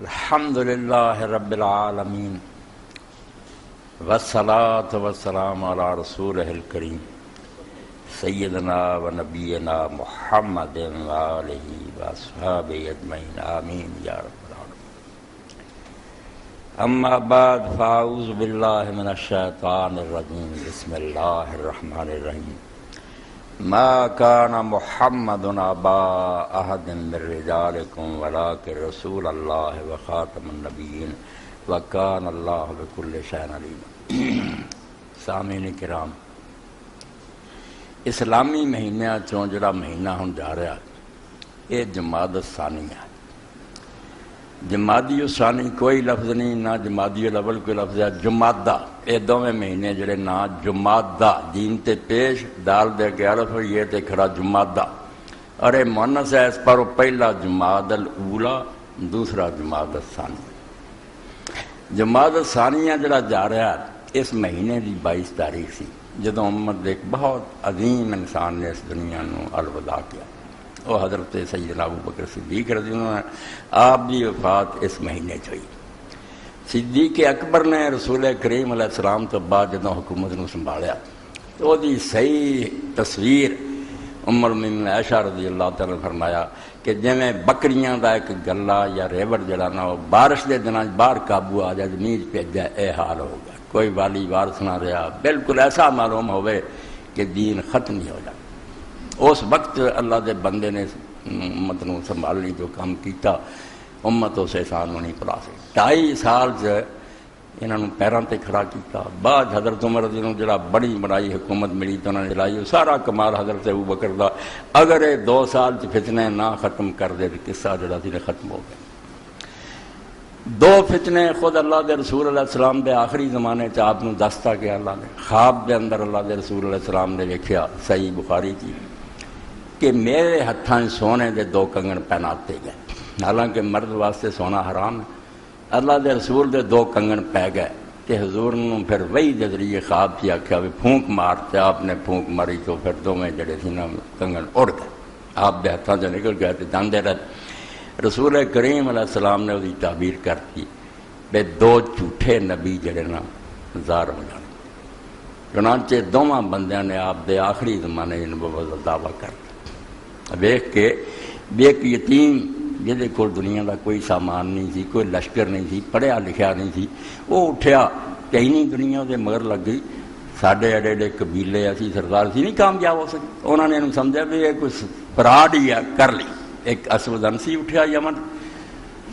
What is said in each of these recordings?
الحمد للہ رب العالمین والصلاة والسلام علی رسولہ الکریم سیدنا و نبینا محمد وآلہ واصحابہ اجمعین آمین یا رب العالمین۔ اما بعد فاعوذ باللہ من الشیطان الرجیم بسم اللہ الرحمن الرحیم۔ ما كان محمد ابا احد من رجالكم ولكن رسول الله وخاتم النبيين وكان الله بكل شيء عليم۔ سامعین کرام، اسلامی مہینہ چوں جڑا مہینہ ہن جا رہا یہ جمادی الثانی ہے۔ جمادی الثانی کوئی لفظ نہیں، نہ جمادی الاول کوئی لفظ ہے۔ جمادہ یہ دونوں مہینے جڑے نا جمادہ جیم تے پیش دال دے کے الف یہ تے کھڑا جمادہ، اور یہ مؤنث ہے، اس پر پہلا جماد الاولا دوسرا جماد الثانی۔ جماد الثانیہ جڑا جا رہا ہے اس مہینے دی 22 تاریخ سی جدوں امت ایک بہت عظیم انسان نے اس دنیا نو الوداع کیا، وہ حضرت سیدنا ابوبکر صدیق رضی اللہ عنہ۔ آپ کی وفات اس مہینے ہوئی۔ صدیق اکبر نے رسول کریم علیہ السلام تو بعد جدوں حکومت نو سنبھالیا تو وہ دی صحیح تصویر ام المؤمنین عائشہ رضی اللہ تعالیٰ نے فرمایا کہ جویں بکریاں دا ایک گلا یا ریوڑ جڑا نا وہ بارش دے دناں باہر قابو آ جائے زمین پہ جائے، اے حال ہوگا، کوئی والی وارث نہ رہا، بالکل ایسا معلوم ہوئے کہ دین ختم نہیں ہو جائے۔ اس وقت اللہ دے بندے نے امت نو سنبھالنے جو کام کیتا، امت اس احسان نہیں بھلا سکتی۔ 2.5 سال انہوں نے پیروں تے کھڑا کیتا۔ بعد حضرت عمر رضی اللہ عنہ جڑا بڑی بڑائی حکومت ملی تو انہوں نے چلائی، سارا کمال حضرت ابوبکر دا۔ اگر یہ 2 سال فتنے نہ ختم کر دے تو قصہ جڑا سی ختم ہو گیا۔ 2 فتنے خود اللہ دے رسول علیہ السلام دے آخری زمانے چ آپ نو دستا کہ اللہ نے خواب دے اندر اللہ دے رسول علیہ السلام نے ویکھیا، صحیح بخاری کی، کہ میرے ہتھاں سونے دے 2 کنگن پہناتے گئے، حالانکہ مرد واسطے سونا حرام ہے۔ اللہ دے رسول دے 2 کنگن پہ گئے کہ حضور نے پھر وہی دے ذریعے خواب کی آخیا بھی پھونک مارتے، آپ نے پھونک ماری تو پھر دونوں جڑے سی نا کنگن اڑ گئے، آپ دے ہاتھوں سے نکل گئے تو جاندے رہے۔ رسول کریم علیہ السلام نے وہی تعبیر کرتی بے 2 جھوٹے نبی جڑے نا ظاہر ہو جانے، چنانچہ دونوں بندیاں نے آپ دے آخری زمانے نبوت کا دعویٰ کر ویکھ کے بھی ایک یتیم جہدے کول دنیا کا کوئی سامان نہیں سی، کوئی لشکر نہیں سی، پڑھیا لکھیا نہیں سی، وہ اٹھیا کہیں نہیں دنیا دے مگر لگ گئی، ساڈے ایڈے ایڈے قبیلے اسی سردار سی نہیں کامیاب ہو سکے۔ انہوں نے انہوں سمجھا بھی یہ کوئی فراڈ ہی ہے، کر لی۔ ایک اسود انسی اٹھیا یمن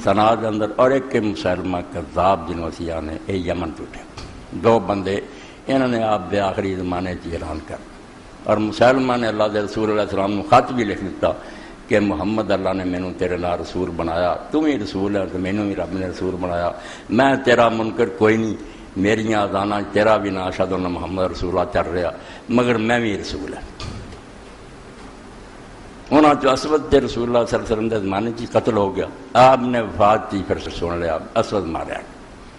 سنا کے اندر، اور ایک مسلمہ کذاب جنہوں اسی آنے یہ یمن تو اٹھے۔ 2 بندے انہوں نے آپ دے آخری زمانے چ اعلان کر، اور مسلمہ نے اللہ دے رسول علیہ السلام نے خط بھی لکھ دیتا کہ محمد اللہ نے مینوں تیرے نال رسول بنایا، تم ہی رسول ہے تو مینوں بھی رب نے رسول بنایا، میں تیرا منکر کوئی نہیں، میریاں اذاناں تیرا بھی نا اشہد ان محمد رسول اللہ چل رہا، مگر میں بھی رسول ہے۔ انہاں چ اسود تے رسول اللہ صلی اللہ علیہ وسلم دے زمانے چ قتل ہو گیا، آپ نے وفات کی پھر سن لیا اسود ماریا،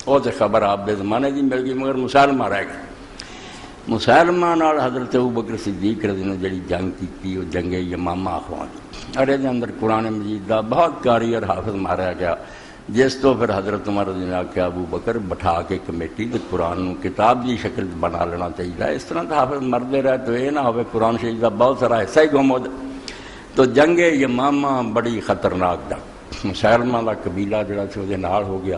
وہ تے خبر آپ دے زمانے دی مل گئی، مگر مسلمہ رہ گئے۔ مسلمہ نال حضرت ابوبکر صدیق رضی اللہ عنہ جڑی جنگ کی وہ جنگ یمامہ اخوان دی، اور یہ اندر قرآن مجید دا بہت قاری اور حافظ ماریا گیا، جس تو پھر حضرت عمر رضی اللہ عنہ کہ ابوبکر بٹھا کے کمیٹی تے قرآن نو کتاب دی شکل بنا لینا چاہیے، اس طرح تو حافظ مردے رہے تو یہ نہ ہوئے قرآن شریف دا بہت سارا حصہ ہی گم ہو جائے۔ تو جنگ یمامہ بڑی خطرناک جنگ، مسلمہ دا قبیلہ جڑا سی وہ نال ہو گیا۔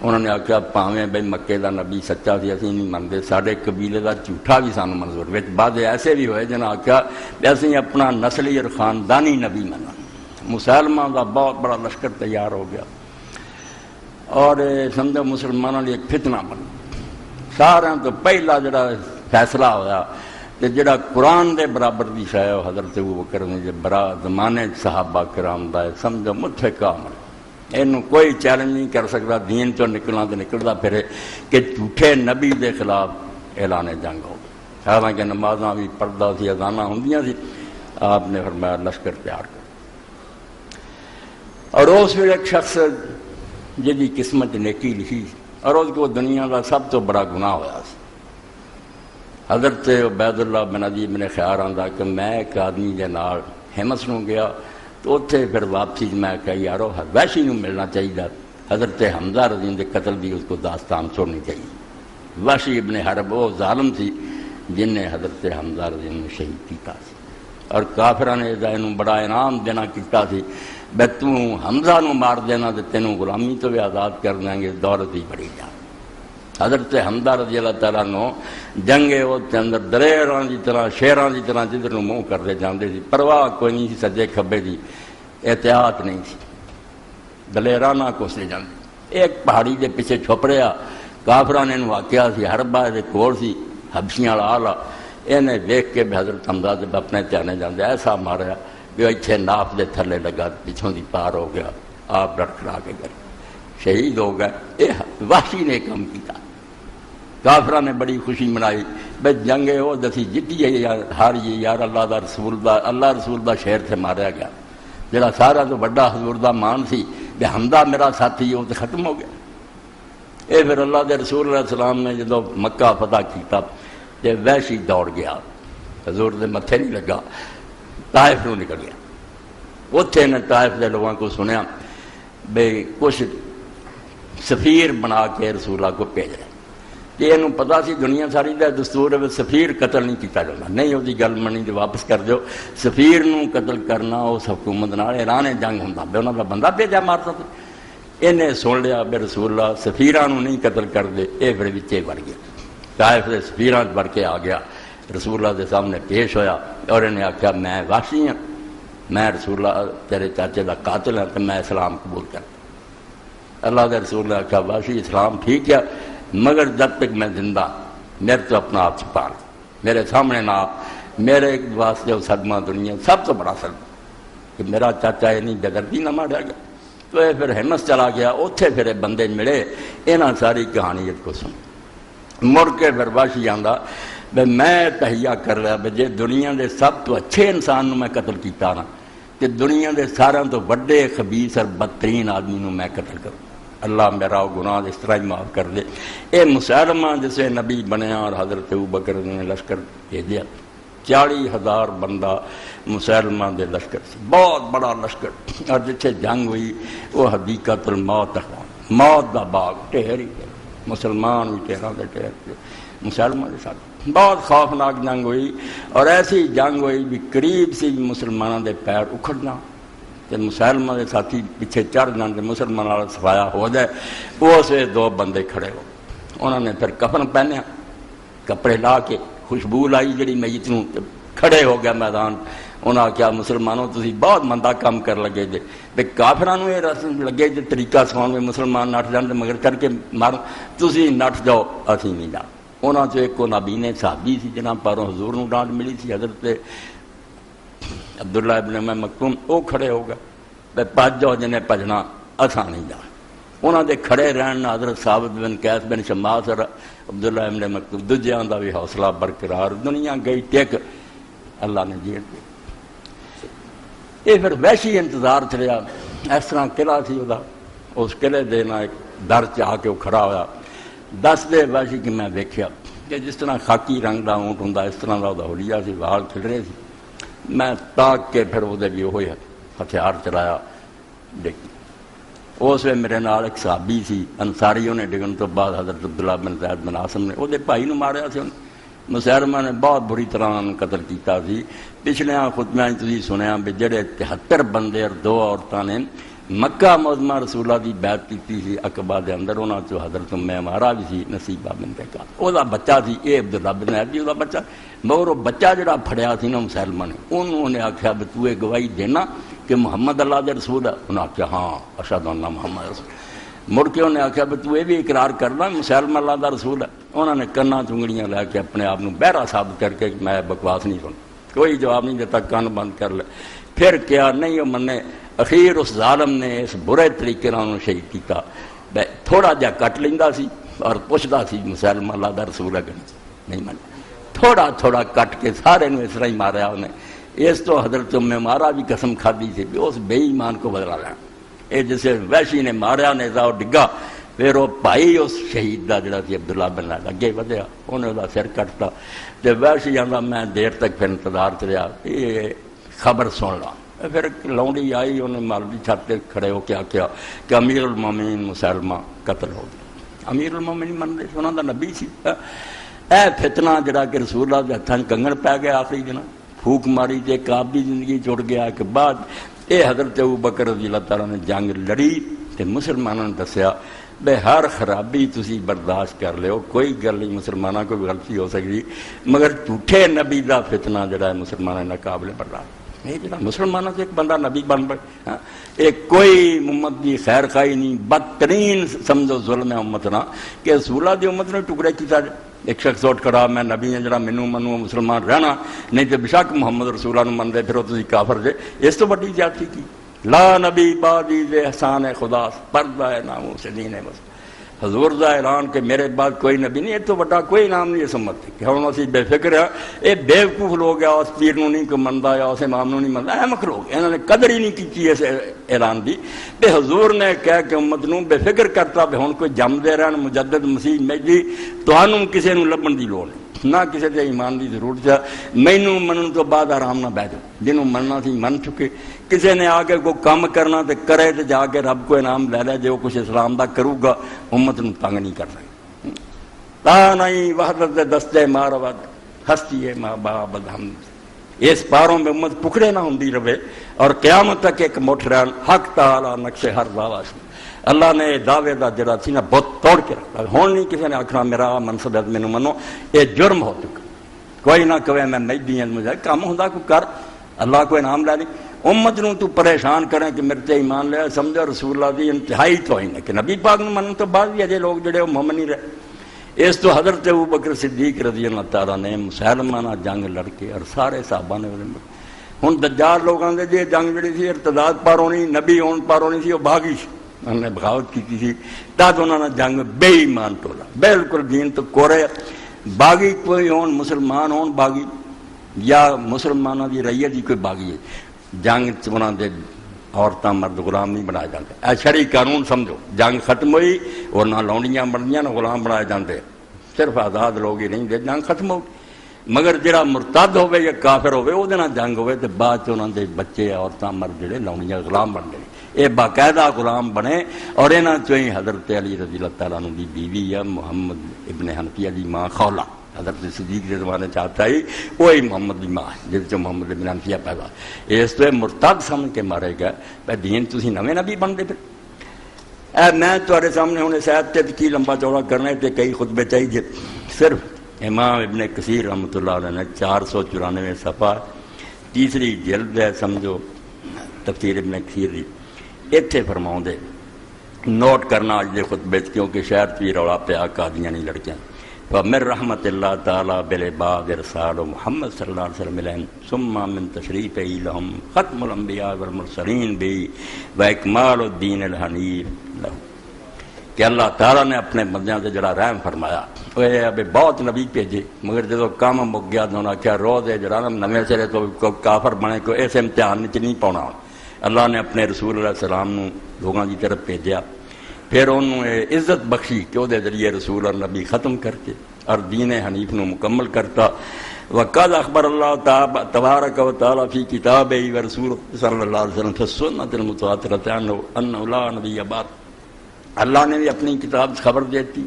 انہوں نے آخیا پاویں بھائی مکے دا نبی سچا سی اسی نہیں منتے، سارے قبیلے دا جھوٹا بھی سانو منظور، وچ بعد ایسے بھی ہوئے جنہاں آخیا بھی اسی اپنا نسلی اور خاندانی نبی مننا۔ مسلمہ دا بہت بڑا لشکر تیار ہو گیا، اور سمجھو مسلمانوں نے ایک فتنہ بنا۔ سارے تو پہلا جڑا فیصلہ ہویا کہ جڑا قرآن دے برابر دی شے حضرت ابوبکر نے جو برا زمانے صحابہ کرام دا سمجھو متفق عمل، اینوں کوئی چیلنج نہیں کر سکتا، دین چوں نکلنا تو نکلتا پھرے کہ جھوٹے نبی دے خلاف اعلان جنگ ہو گیا۔ حالانکہ نمازاں بھی پڑھدا سی، اذاناں ہوندیاں سی، آپ نے فرمایا لشکر تیار کر۔ اور اس ویلے ایک شخص جدی قسمت نیکی لکھی اور اس کو دنیا کا سب تو بڑا گناہ ہوا سی۔ حضرت عبید اللہ بن عدی بن خیار آندا کہ میں ایک آدمی دے نال ہمس نو گیا تو اتنے پھر واپسی میں کہا یارو ویشی نو ملنا چاہیے، حضرت حمزہ رضی اللہ عنہ قتل دی اس کو داستان سننی چاہیے. وحشی ابن حرب وہ ظالم سی جن نے حضرت حمزہ رضی اللہ عنہ شہید کیتا سی اور کافراں نے انہوں بڑا انعام دینا کیتا سی بے تو حمزہ نو مار دینا تے تینوں غلامی تو بھی آزاد کر دیں گے. دولت ہی بڑی جان. حضرت حمزہ رضی اللہ تعالیٰ نو جنگے وہ اندر دلیراں دی طرح شیراں دی طرح جدھر نو منہ کرتے جاندے سی. پرواہ کوئی نہیں سی سجے کھبے دی، احتیاط نہیں سی، دلیرانہ کوسے جاندے. ایک پہاڑی دے پیچھے چھپ رہا کافراں نے واقعہ سی ہربا دے کول سی حبشیاں والا آلہ انہیں ویکھ کے بھی حضرت حمزہ دے اپنے دھیانے جاندے ایسا ماریا کہ اتنے ناف دے تھلے لگا پچھوں دی پار ہو گیا. آپ لڑکھڑا کے گئے شہید ہو گئے. یہ وحشی نے کام کیا. کافراں نے بڑی خوشی منائی بے جنگے وہ دسی جتی ہے ہاری یار اللہ دا رسول دا شہر سے ماریا گیا جڑا سارا تو بڑا حضور دا مان سی بے حمزہ میرا ساتھی وہ تو ختم ہو گیا. یہ پھر اللہ دے رسول علیہ السلام نے جدو مکہ فتح کیتا تے وحشی دوڑ گیا حضور دے متھے نہیں لگا طائف نو نکل گیا. اتنے نے طائف دے لوگوں کو سنیا بے کچھ سفیر بنا کے رسول اللہ کو بھیج رہے کہ یہ پتا سی دنیا ساری دا دستور ہے سفیر قتل نہیں کیتا جاتا. نہیں وہ گل منی تو واپس کر دو. سفیر نو قتل کرنا اس حکومت نال اعلان جنگ ہوندا بے انہاں دا بندہ بھیجا مارتا تے انہیں سن لیا بے رسول اللہ سفیراں نو نہیں قتل کر دے. اے پھر وچے وڑ گیا طائف دے سفیراں بڑھ کے آ گیا رسول اللہ دے سامنے پیش ہویا اور انہیں آخیا میں وحشی ہوں میں رسول اللہ تیرے چاچے دا قاتل ہوں تو میں اسلام قبول کر. اللہ دے رسول اللہ آخیا وحشی اسلام ٹھیک ہے مگر جب تک میں زندہ میرے تو اپنا آپ چھپا لوں میرے سامنے نہ میرے واسطے وہ صدمہ دنیا سب تو بڑا صدمہ کہ میرا چاچا یہ نہیں بےدردی نہ مارا گیا. تو یہ پھر ہمت چلا گیا. اتنے پھر بندے ملے یہاں ساری کہانیت کو سن مڑ کے پھر وحشی آندا بھائی میں تہیا کر رہا بھائی جی دنیا دے سب تو اچھے انسان نو میں قتل کیتا نا کہ دنیا دے سارا تو وڈے خبیث اور بدترین آدمی نو میں قتل کروں. اللہ میرا وہ گناہ اس طرح ہی معاف کر دے. اے مسلمہ جسے نبی بنیا اور حضرت ابوبکر نے لشکر بھیجا 40,000 بندہ مسلمہ دے لشکر سے بہت بڑا لشکر اور جتھے جنگ ہوئی وہ حدیقۃ الموت موت دا باغ ٹھہر ہی مسلمان بھی ٹھہرا دے ٹھہر مسلمان دے ساتھ بہت خوفناک جنگ ہوئی اور ایسی جنگ ہوئی بھی قریب سے بھی مسلمانوں دے پیر اکھڑنا تے مسلمہ دے ساتھی پیچھے چڑھ جانے مسلمان والا صفایا ہو جائے. اس ویلے 2 بندے کھڑے ہو انہوں نے پھر کفن پہنیا کپڑے لا کے خوشبو لائی جڑی میت نوں کھڑے ہو گیا میدان. انہوں نے کیا مسلمانوں تسی بہت مندہ کام کر لگے جے بے کافراں نوں یہ رسم لگے جے طریقہ سکھاؤ میں مسلمان نٹ جان مگر کر کے مارو تسی نٹ جاؤ اسی نہیں جان. انہوں سے ایک نابینے صحابی سی جنہاں پاروں حضور نوں ڈانٹ ملی سی حضرت عبداللہ ابن مکتوم وہ کھڑے ہو گئے بے پج جاؤ جنہیں پجنا اساں نہیں جان. انہوں دے کھڑے رہن حضرت ثابت بن قیس بن شماس اور عبداللہ ابن مکتوم دوجیاں دا بھی حوصلہ برقرار. دنیا گئی ٹیک اللہ نے جیت دی. یہ پھر وحشی انتظار چلیا اس طرح قلعہ سی وہ اس قلعے دینا ایک در چ آ کے وہ کھڑا ہوا. دس دے وحشی کہ میں ویکھیا کہ جس طرح خاکی رنگ دا اونٹ ہوندا اس طرح دا حلیہ سی وال کھل رہے سی. میں تاک کے پھر وہ بھی ہوئے ہتھیار چلایا ڈگی. اس وقت میرے نال ایک صحابی سی انصاری انہیں ڈگن تو بعد حضرت عبداللہ بن زید بن عاصم نے وہ بھائی نو ماریا سی. مسلمہ نے بہت بری طرح قتل کیتا سی. پچھلے خطبے تھی سنیا بھی جڑے 73 بندے اور 2 عورتوں نے مکہ معظمہ رسول اللہ کی بیعت کی سی عقبہ دے اندر. انہوں نے حضرت عمارہ بھی سی نصیبہ بنت کعب وہ بچہ سی. یہ عبداللہ بن زید وہ بچہ مگر وہ بچہ جڑا پھڑیا سی نا مسلمہ نے انہوں نے آخیا بھی تو یہ گواہی دینا کہ محمد اللہ دے رسول ہے. انہوں نے آخیا ہاں اشہد ان محمد رسول. مڑ کے انہیں آخیا بھی تو یہ بھی اقرار کرنا مسلمہ اللہ دا رسول ہے. انہوں نے کنا چونگڑیاں لے کے اپنے آپ بہرا ثابت کر کے میں بکواس نہیں سن کوئی جواب نہیں دیتا کان بند کر لے. پھر کیا نہیں وہ منے اخیر اس ظالم نے اس برے طریقے انہوں شہید کیا. تھوڑا جا کٹ لینا سی اور پوچھتا سی مسلمہ اللہ دا رسول ہے کہ نہیں من تھوڑا تھوڑا کٹ کے سارے اس طرح ہی ماریا انہیں. اس تو حضرت عمارہ بھی قسم کھادی سی بھی اس بے ایمان کو بدلا لینا. یہ جسے وحشی نے ماریا نیزا وہ ڈگا پھر وہ بھائی اس شہید کا جڑا سی عبداللہ بن زید اگے ودیا انہیں وہ سر کٹتا. تو وحشی آتا میں دیر تک پھر انتظار چ رہا یہ خبر سن لا پھر لونڈی آئی انہیں مولوی چھت پہ کھڑے ہو کے آخیا کہ امیر المومنین مسلمہ قتل ہو گیا. امیر المومنین من رہے انہوں کا نبی سی. اے فتنہ جڑا کہ رسول اللہ کے ہاتھوں کنگن پی گیا آخری دن پھوک ماری تے ایک آپ دی زندگی جڑ گیا کہ بعد اے حضرت ابوبکر رضی اللہ تعالیٰ نے جنگ لڑی تے مسلمانوں نے دسیا بے ہر خرابی تسی برداشت کر لو کوئی گل نہیں مسلمانوں کو غلطی ہو سکتی مگر جھوٹے نبی دا فتنہ جڑا ہے مسلمانوں نے قابل برداشت یہ جڑا مسلمانوں سے ایک بندہ نبی بن پڑے ایک کوئی امت دی خیر خواہی نہیں بدترین سمجھو ظلم ہے امت نہ کہ رسول اللہ دی امت نے ٹکڑے کیتا جائے. ایک شخص اٹھ کرا میں نبی ہوں جڑا مینوں منو مسلمان رہنا نہیں تو بشک محمد رسول اللہ من دے پھر تسی کافر جے. اس تو بڑی زیادتی کی لا نبی بعدی ذی احسان خدا پردہ ناموس دین بس حضور دا اعلان کہ میرے بعد کوئی نبی نہیں. یہ تو بڑا کوئی نام نہیں اس امت کہ ہوں اسی بے فکر ہے یہ بیوقوف لوگ ہے اس پیر نو نہیں کوئی منتا یا اس امام نو نہیں منتا احمق لوگ انہوں نے قدر ہی نہیں کی اس اعلان دی کہ حضور نے کہہ کہ امت نو بے فکر کرتا بھی ہوں کوئی جمدے رہن مجدد مسیح مہدی تانوں کسی نو لبن دی لوڑ نہیں نہ کسی کے ایمان کی ضرورت ہے. مینوں منن تو بعد آرام نہ بہ جاؤ جنہوں مننا سی من چکے کسی نے آ کے کوئی کام کرنا تو کرے تو جا کے رب کو انعام لے لے جو کچھ اسلام دا کروں گا امت نو تنگ نہیں کر سکے. تا نہیں وحدت دستے مارود ہستی ہے ماں باب ہم اس پاروں میں امت پکڑے نہ ہوندی رہے اور قیامت تک ایک مٹھ رہن حق تعالی نقش ہر دعویٰ سی. اللہ نے دعوے دا جڑا سی نا بہت توڑ کے رکھا ہوں نہیں کسی نے آخنا میرا منصب ہے مینوں منو یہ جرم ہو چکا. کوئی نہ کہے میں مہدی ہوں مجھے کام ہوندا کو کر اللہ کو انعام لے لیں. امت نو تو پریشان کریں کہ میرے تے ایمان لے سمجھو رسول اللہ دی انتہائی توہین ہے کہ نبی پاک نو منن تو بعد بھی اجے لوگ جڑے وہ مومن نہیں رہے. اس تو حضرت ابوبکر صدیق رضی اللہ تعالیٰ نے مسلمہ نال جنگ لڑ کے اور سارے صحابہ نے ہوں دجال لوگوں نے جی جنگ جڑی سی ارتداد پر ہونی نبی ہون پر ہونی سی وہ باغی انہوں نے بغاوت کی تھی تد انہوں نے جنگ بے ایمان ٹولا بالکل دین تو کورے باغی کوئی ہون مسلمان ہون باغی یا مسلمانوں کی رعیت کی کوئی باغی ہے جنگ چنا دے عورتیں مرد غلام نہیں بنائے جاتے. اے شرعی قانون سمجھو جنگ ختم ہوئی اور نہ لونڈیاں بنیاں نہ غلام بنائے جاتے صرف آزاد لوگ ہی نہیں دے جنگ ختم ہو مگر جڑا مرتد ہوئے یا کافر ہوئے وہ جنگ ہوئے تو بعد چ دے بچے عورتیں مرد جڑے لونڈیاں غلام بن گئے یہ باقاعدہ غلام بنے اور یہاں چوئی حضرت علی رضی اللہ تعالیٰ عنہ دی بیوی ہے محمد ابن حنفیہ دی ماں خولہ حضرت صدیق کے زمانے چاہتا ہی وہی محمد دی ماں ہے جس سے محمد ابن حنفیہ پیدا اس تو مرتد سمجھ کے مارے گئے بھائی دین تسی نویں نبی بن دے پھر میں تھوڑے سامنے ہوں شاید تے کی لمبا چوڑا کرنے تے کئی خطبے چاہیے صرف امام ابن کثیر رحمۃ اللہ علیہ نے 494 صفحہ تیسری جلد ہے سمجھو تفسیر ابن کثیر دی اتنے فرماؤں دے نوٹ کرنا اج دے خطبے کیونکہ شاید بھی رولا پیا قادیاں نہیں لڑکیاں فمن رحمت اللہ تعالیٰ بالعباد ارسال محمد صلی اللہ علیہ وسلم علیہم ثم من تشریف لہم ختم الانبیاء والمرسلین بھی و اکمال الدین الحنیف لہم کہ اللہ تعالیٰ نے اپنے بندیاں سے جڑا رحم فرمایا وہ ابھی بہت نبی بھیجے مگر جدو کام مک گیا تو انہوں نے کیا روز ہے جڑا نویں سرے تو کافر بنے کو اس امتحان نہیں پاؤنا. اللہ نے اپنے رسول علیہ السلام نو لوگوں کی طرف بھیجا پھر انہوں نے عزت بخشی کہ وہ ذریعے رسول اور نبی ختم کر کے اور دین حنیف نو مکمل کرتا. وقد اخبر اللہ تبارک و تعالیٰ فی کتاب و رسول صلی اللہ علیہ وسلم فی سنت المتواترۃ انہ لا نبی بعد. اللہ نے بھی اپنی کتاب خبر دیتی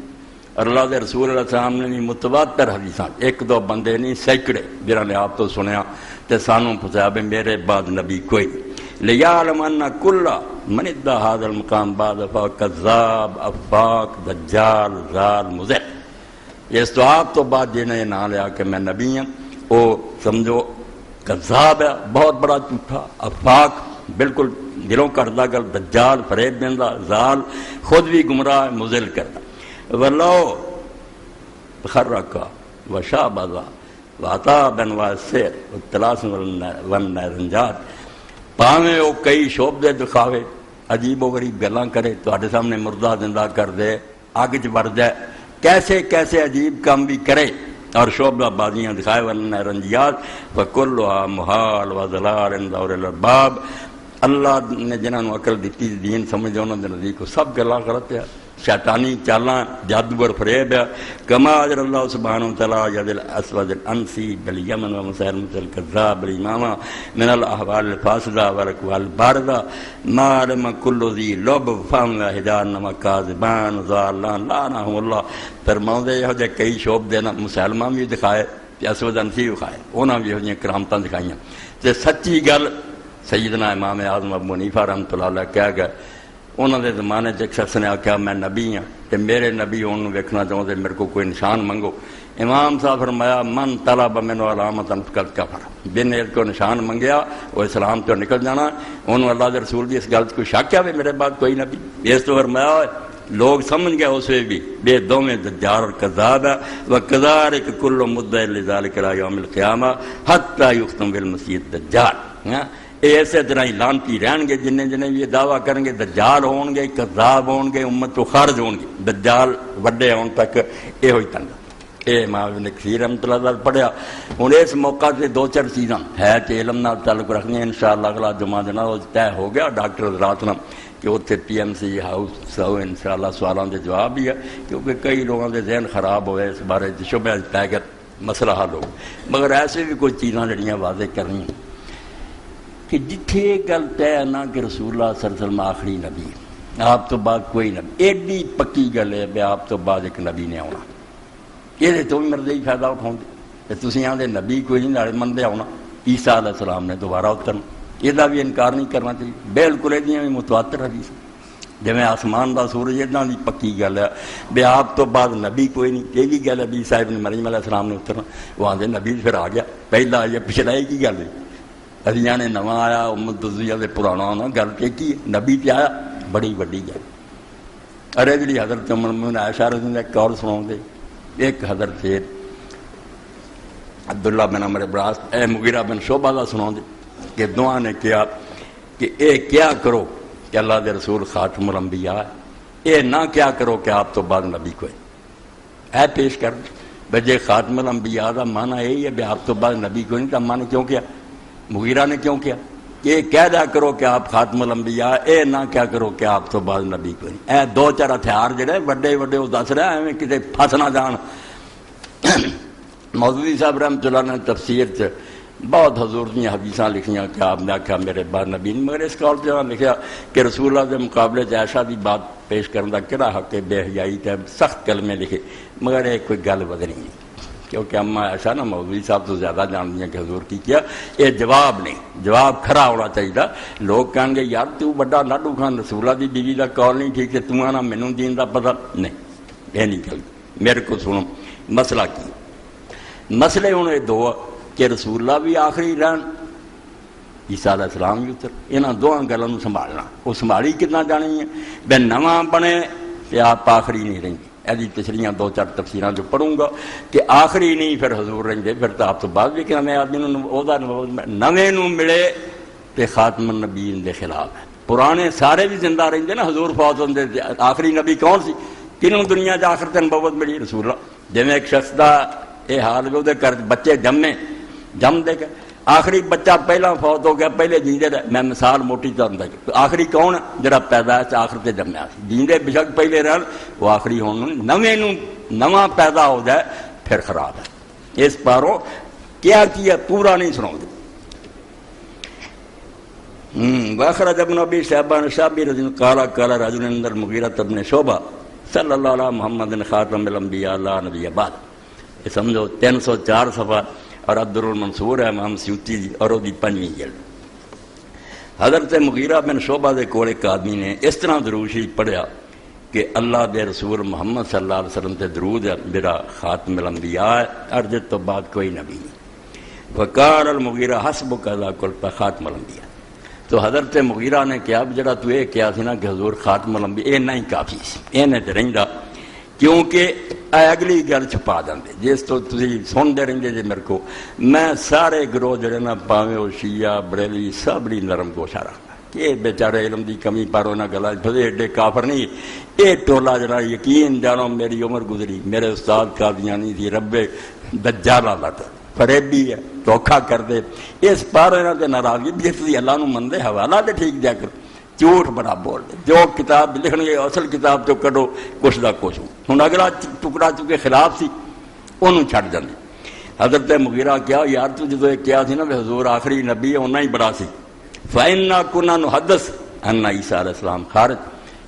اور اللہ کے رسول علیہ السلام نے بھی متواتر حدیثاں ایک دو بندے نہیں سینکڑے جنہوں نے آپ تو سنیا تو سانوں پوچھا بھی میرے بعد نبی کوئی لِيَعْلَمَ أَنَّ كُلَّ مَنِ ادَّعَى هَذَا الْمَقَامَ بَعْدَ فَهُوَ كَذَّابٌ افاق دجال ضال مضل. اس تو آپ تو بعد جنہیں نام لیا کہ میں نبی ہوں وہ سمجھو کذاب ہے بہت بڑا جھوٹا افاق بالکل دلوں کردہ گل دجال فریب دیندہ ضال خود بھی گمراہ مضل کرتا. وَلَوْ خَرَّقَ وَشَعْبَذَ وَعَطَى بَنْوَا السِّحْرِ وَالطَّلَاسِمِ وَالنَّرَنجَاتِ پاویں وہ کئی شعبے دکھاوے عجیب و غریب گلاں کرے تواڈے سامنے مردہ زندہ کر دے اگ چ بڑھ جائے کیسے کیسے عجیب کام بھی کرے اور شعبہ بازیاں دکھائے ورنہ رنجیات فکلھا محال و ضلال عند اور الارباب. اللہ نے جنہاں نو عقل دیتی دین سمجھ انہاں دے نزدیک سب گلاں غلط ہے شیطانی چالاں جادو اور فریب ہے. کما اجر اللہ سبحانہ وتعالی ید الاسود الانسی بالیمن ومسیلمۃ الکذاب الامامہ من الاحوال الفاسدہ والاقوال الباردہ ما علم کل ذی لب فهم ہدانما کاذبان ضالان لعنہم اللہ. فرماؤندے یہ جے کئی شعب دینا مسلمہ بھی دکھائے اسود انسی بھی دکھائے انہاں بھی یہ کرامتاں دکھائیاں تے سچی گل سیدنا امام اعظم ابو حنیفہ رحمۃ اللہ علیہ کہہ گئے. انہوں نے زمانے ایک شخص نے آخیا میں نبی ہاں کہ میرے نبی انہوں ویکھنا چاہتے میرے کو کوئی نشان منگو. امام صاحب فرمایا من طلب منو علامت فقد کفر. بن ایک کو نشان منگیا وہ اسلام تو نکل جانا. انہوں اللہ کے رسول کی اس گل کوئی شک ہے بھی میرے بعد کوئی نبی. اس تو فرمایا لوگ سمجھ گئے اسے بھی بے دوویں دجال اور کذاب ہے. وکذالک کل مدعی لذالک الی یوم القیامہ حتی یختم بالمسیح الدجال. اسی طرح ہی لانتی رہن گے جنہیں بھی یہ دعویٰ کریں گے دجال ہون گے کذاب ہون گے امت تو خارج ہون گے دجال وڈے ہون تک یہ ہوئی تنگا. یہ امام ابن کثیر رحمۃ اللہ علیہ پڑھیا. ہوں اس موقع سے دو چار چیزاں ہے کہ علم نال تعلق رکھنی ہیں. انشاءاللہ اگلا جمعہ دن طے ہو گیا ڈاکٹر حضرات نال کہ اتنے پی ایم سی ہاؤس انشاءاللہ سوالاں کے جواب بھی ہے کیونکہ کئی لوگوں کے ذہن خراب ہوئے اس بارے شبہ پی گئے مسئلہ حل ہو. مگر ایسے بھی کچھ چیزاں جڑیاں واضح کرنی ہیں کہ جتھے گل طے نہ کہ رسول اللہ صلی اللہ علیہ وسلم آخری نبی آپ تو بعد کوئی نبی ایڈی پکی گل ہے کہ آپ تو بعد ایک نبی نے آنا. یہ تو بھی مرضی ہی فائدہ اٹھاؤ کہ تھی آدھے نبی کوئی نہیں نالے مندے آنا. عیسیٰ علیہ السلام نے دوبارہ اترنا یہ بھی انکار نہیں کرنا چاہیے. بالکل یہ بھی متواتر حدیث جی آسمان دا سورج اتنا بھی پکی گل ہے بے آپ تو بعد نبی کوئی نہیں. یہ بھی گل ہے بھی صاحب نے مریم علیہ السلام نے اترنا وہ آدھے نبی پھر آ گیا پہلا یہ پچھلا ہی کی گل ہے. ادیاں نے نواں آیا امت دزیا سے پرانا ہونا گل کی نبی پہ آیا بڑی وڈی گل. ارے جی حضرت عمر عائشہ رضی اللہ ایک اور سنا دے. ایک حضرت عبداللہ بن عمرو بن عاص مغیرہ بن شعبہ کا سنا دے کہ دعا نے کیا کہ اے کیا کرو کہ اللہ دے رسول خاتم الانبیاء ہے. اے نہ کیا کرو کہ آپ تو بعد نبی کوئی اے پیش کر بجے خاتم الانبیاء کا معنی یہی ہے کہ آپ تو بعد نبی کوئی نہیں. تو معنی کیوں کیا مغیرہ نے کیوں کیا یہ کہہ دیا کرو کہ آپ خاتم الانبیاء اے نہ کیا کرو کہ آپ تو بعد نبی کوئی نہیں. اے دو چار ہتھیار جڑے وڈے وڈے وہ دس رہے ہیں کسی پھس نہ جان. مودودی صاحب رحمۃ اللہ نے تفسیر بہت حضور دی حدیثاں لکھیاں کہ آپ نے آخیا میرے بعد نبی نہیں. مگر اس کال سے لکھا کہ رسول اللہ کے مقابلے عائشہ کی بات پیش کرنے کا کہڑا حق ہے بے حیائی تے سخت کلمے لکھے. مگر یہ کوئی گل بدنی نہیں کیونکہ اما ایسا نا مولوی صاحب تو زیادہ جانتی ہیں کہ حضور کی کیا. یہ جواب نہیں جواب کھڑا ہونا چاہیے. لوگ کہیں گے یار تو بڑا لاڈو خان رسولہ دی بیوی کا کال نہیں ٹھیک ہے تو آنا مینوں دین کا پتہ نہیں. یہ نہیں گل میرے کو سنو مسئلہ کی مسئلے ہوں یہ دو کہ رسول اللہ بھی آخری رہن عیسیٰ علیہ السلام بھی اتر. یہاں دونوں گلوں سنبھالنا وہ سنبھالی کتنا جانی ہے بے نواں بنے کہ آپ آخری نہیں رہیں گے. ایسی تشریحاں دو چار تفسیراں جو پڑھوں گا کہ آخری نہیں پھر حضور رہیں گے. پھر تو آپ تو بعد بھی کہ نئے آدمی نویں نو ملے تو خاتم النبیین دے خلاف ہے. پرانے سارے بھی زندہ رہیں گے نا حضور فوت ہوندے. آخری نبی کون سی کنوں دنیا چ آخر تین نبوت ملی رسول اللہ. جی ایک شخص کا یہ حال بھی وہ کر بچے جم دے گئے آخری بچہ پہلا فوت ہو گیا پہلے جیندے میں مثال موٹی چاہتا کہ آخری کون جڑا پیدائش آخر سے جمیا جیندے بشک پہلے رہن وہ آخری ہونے نواں پیدا ہو جائے پھر خراب ہے. اس پاروں کیا پورا نہیں سنا دے. واخرج ابن ابی شیبہ شابی رضی قال قال رجل عند المغیرہ ابن شعبہ صلی اللہ علیہ محمد خاتم الانبیاء لا نبی بعد. یہ سمجھو 304 صفحہ اور عبدالر المنصور ہے امام سیوطی دی اور وہ دی 5ویں جلد. حضرت مغیرہ بن شعبہ دے کول ایک آدمی نے اس طرح درود شریف پڑھیا کہ اللہ دے رسول محمد صلی اللہ علیہ وسلم تے درود ہے میرا خاتم الانبیاء ہے ارجے تو بعد کوئی نبی نہیں. وقال المغیرہ حسبک اذا قلت خاتم الانبیاء. تو حضرت مغیرہ نے کہا جڑا تو یہ کیا سی نا کہ حضور خاتم الانبیاء یہ نہیں کافی سی یہ تے رہندا کیونکہ اگلی گل چھپا دیں جس تو تھی سنتے رہتے جی میرے کو میں سارے گروہ جڑے نا پاویں وہ شیعہ بریلی سب بڑی نرم گوشہ رکھتا کہ بیچارے علم دی کمی پر انہاں گلاں پھسے ایڈے کافر نہیں. یہ ٹولا جڑا یقین جانو میری عمر گزری میرے استاد قادیانی تھی رب دجال اللہ فریبی ہے دھوکھا کر دے اس پار انہاں تے ناراضگی جس دی اللہ نو مندے حوالہ تے ٹھیک دیا کر جھوٹ بڑا بولتے، جو کتاب لکھن گے اصل کتاب تو کڈو کچھ دا کچھ ہوں اگلا ٹکڑا چونکہ خلاف سی انہوں چھڈ جاندے۔ حضرت مغیرہ کیا یار تو جدو یہ کیا سی نا بھی حضور آخری نبی ہے انہیں ہی بڑا سی، فَإِنَّا كُنَّا نُحَدِّثُ أَنَّ عیسیٰ علیہ السلام خارج،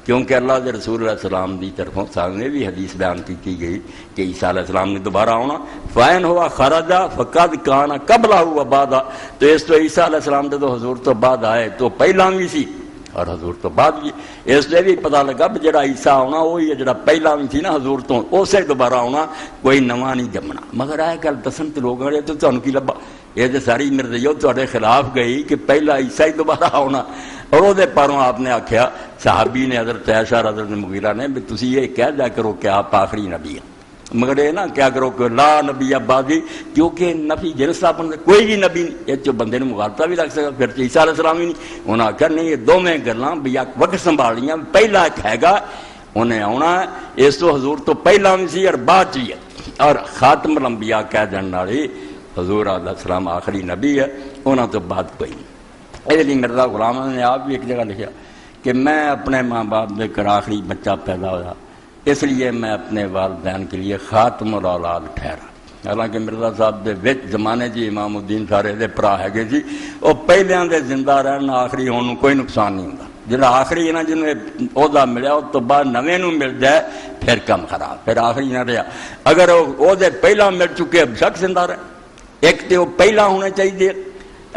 کیونکہ اللہ کے رسول علیہ السلام دی طرفوں سامنے بھی حدیث بیان کی گئی کہ عیسیٰ علیہ السلام نے دوبارہ آنا، فَإِنْ هُوَ خَرَجَ فَقَدْ كَانَ قَبْلَهُ وَبَعْدَهُ، تو اس تو عیسیٰ علیہ السلام دے تو حضور تو بعد آئے تو پہلا بھی سی اور حضور تو بعد بھی، اس لیے بھی پتہ لگا بھی جڑا عیسیٰ آنا وہی ہے جڑا پہلا بھی سی نا حضور تو اسے دوبارہ آنا، کوئی نواں نہیں جمنا۔ مگر آئے گل دسن تو لوگ آئے تو تمہیں کی لبا، یہ تو ساری مرضیوں تھوڑے خلاف گئی کہ پہلا عیسیٰ ہی دوبارہ آنا، اور وہ پاروں آپ نے آخیا صحابی نے حضرت عائشہ حضرت مغیرہ نے بھی تسی یہ کہہ دیا کرو کہ آپ آخری نبی ہیں، مگر یہ نہ کیا کرو کہ لا نبی بعدی، کیونکہ نفی جنس آپ کوئی بھی نبی نہیں، یہ جو بندے نے مغالطہ بھی لگ سکتا، پھر تو عیسیٰ علیہ السلام ہی نہیں۔ انہوں نے آخر نہیں، یہ دونوں گلاں بھی وقت سنبھال لیاں، پہلا ایک ہے گا انہیں آنا ہے، اس تو حضور تو پہلا بھی سی اور بعد بھی ہے، اور خاتم الانبیاء کہہ جان والی حضور علیہ السلام آخری نبی ہے، انہوں تو بعد کوئی نہیں۔ یہ لیے مرزا غلام نے آپ بھی ایک جگہ لکھا کہ میں اپنے ماں باپ دے کر آخری بچہ پیدا ہوا، اس لیے میں اپنے والدین کے لیے خاتم الاولاد ٹھہرا۔ حالانکہ مرزا صاحب دے وچ زمانے جی امام الدین سارے دے پرا ہے جی، وہ پہلیاں دے زندہ رہنا آخری ہونے کوئی نقصان نہیں ہوتا، جہاں آخری ہے نا جنہیں عہدہ ملیا اس تو بعد نویں نو مل جائے پھر کم خراب، پھر آخری نہ رہا۔ اگر وہ پہلا مل چکے اب شک زندہ رہے، ایک تو وہ پہلا ہونا چاہیے۔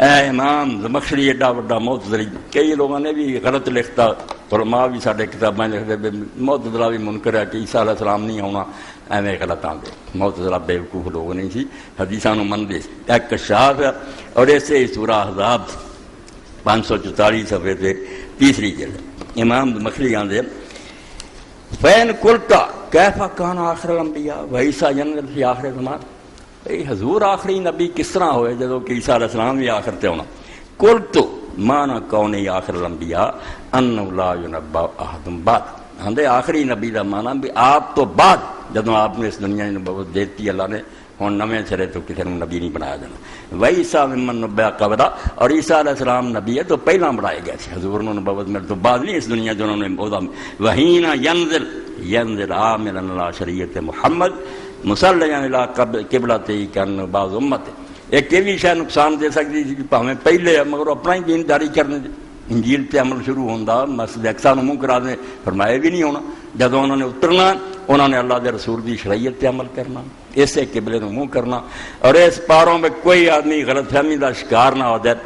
اے امام زمخشری ایڈا وڈا معتزلی، کئی لوگوں نے بھی غلط لکھتا، علماء بھی سارے کتابیں لکھتے، معتزلہ بھی منکر ہے کہ عیسیٰ علیہ السلام نہیں ہونا، ایویں غلط آتے، معتزلہ بیوقوف لوگ نہیں سی، حدیثاں منتے ایک کشاف ہے۔ اور ایسے ہی سورہ احزاب 544 صفحے سے تیسری جلد امام زمخشری آندے فین قلتا کیف کان آخر الانبیاء و عیسیٰ ینزل فی آخر زمان، حضور آخری نبی کس طرح ہوئے جدو کہ عیسیٰ علیہ السلام بھی آخر تے ہونا۔ قلت مانا کونی آخر الانبیاء انہ لا ینبا احد بعد، ہندے آخری نبی دا مانا بھی آپ تو بعد جدو آپ نے اس دنیا میں نبوت دیتی اللہ نے، ہوں نویں سرے تو کسی نے نبی نہیں بنایا جانا۔ وہی عیسیٰ ممن نبیا قبلا، اور عیسیٰ علیہ السلام نبی ہے تو پہلا بنائے گئے تھے، حضور نے نبوت میں تو بعد نہیں اس دنیا جنہوں نے وہینا ینزل عاملا علی شریعت محمد مسلحاً الی قبلۃ کن بعض امت۔ ایک یہ بھی شاید نقصان دے سکتی تھی پاویں پہلے مگر اپنا ہی دین جاری کرنے دے، انجیل تے عمل شروع ہوتا مسجد اقصی نو منہ کرا دیں، فرمایا بھی نہیں ہونا، جدوں انہوں نے اترنا انہوں نے اللہ دے رسول دی شریعت تے عمل کرنا، اسے قبلے نو منہ کرنا، اور اس پاروں میں کوئی آدمی غلط فہمی دا شکار نہ ہو جائے،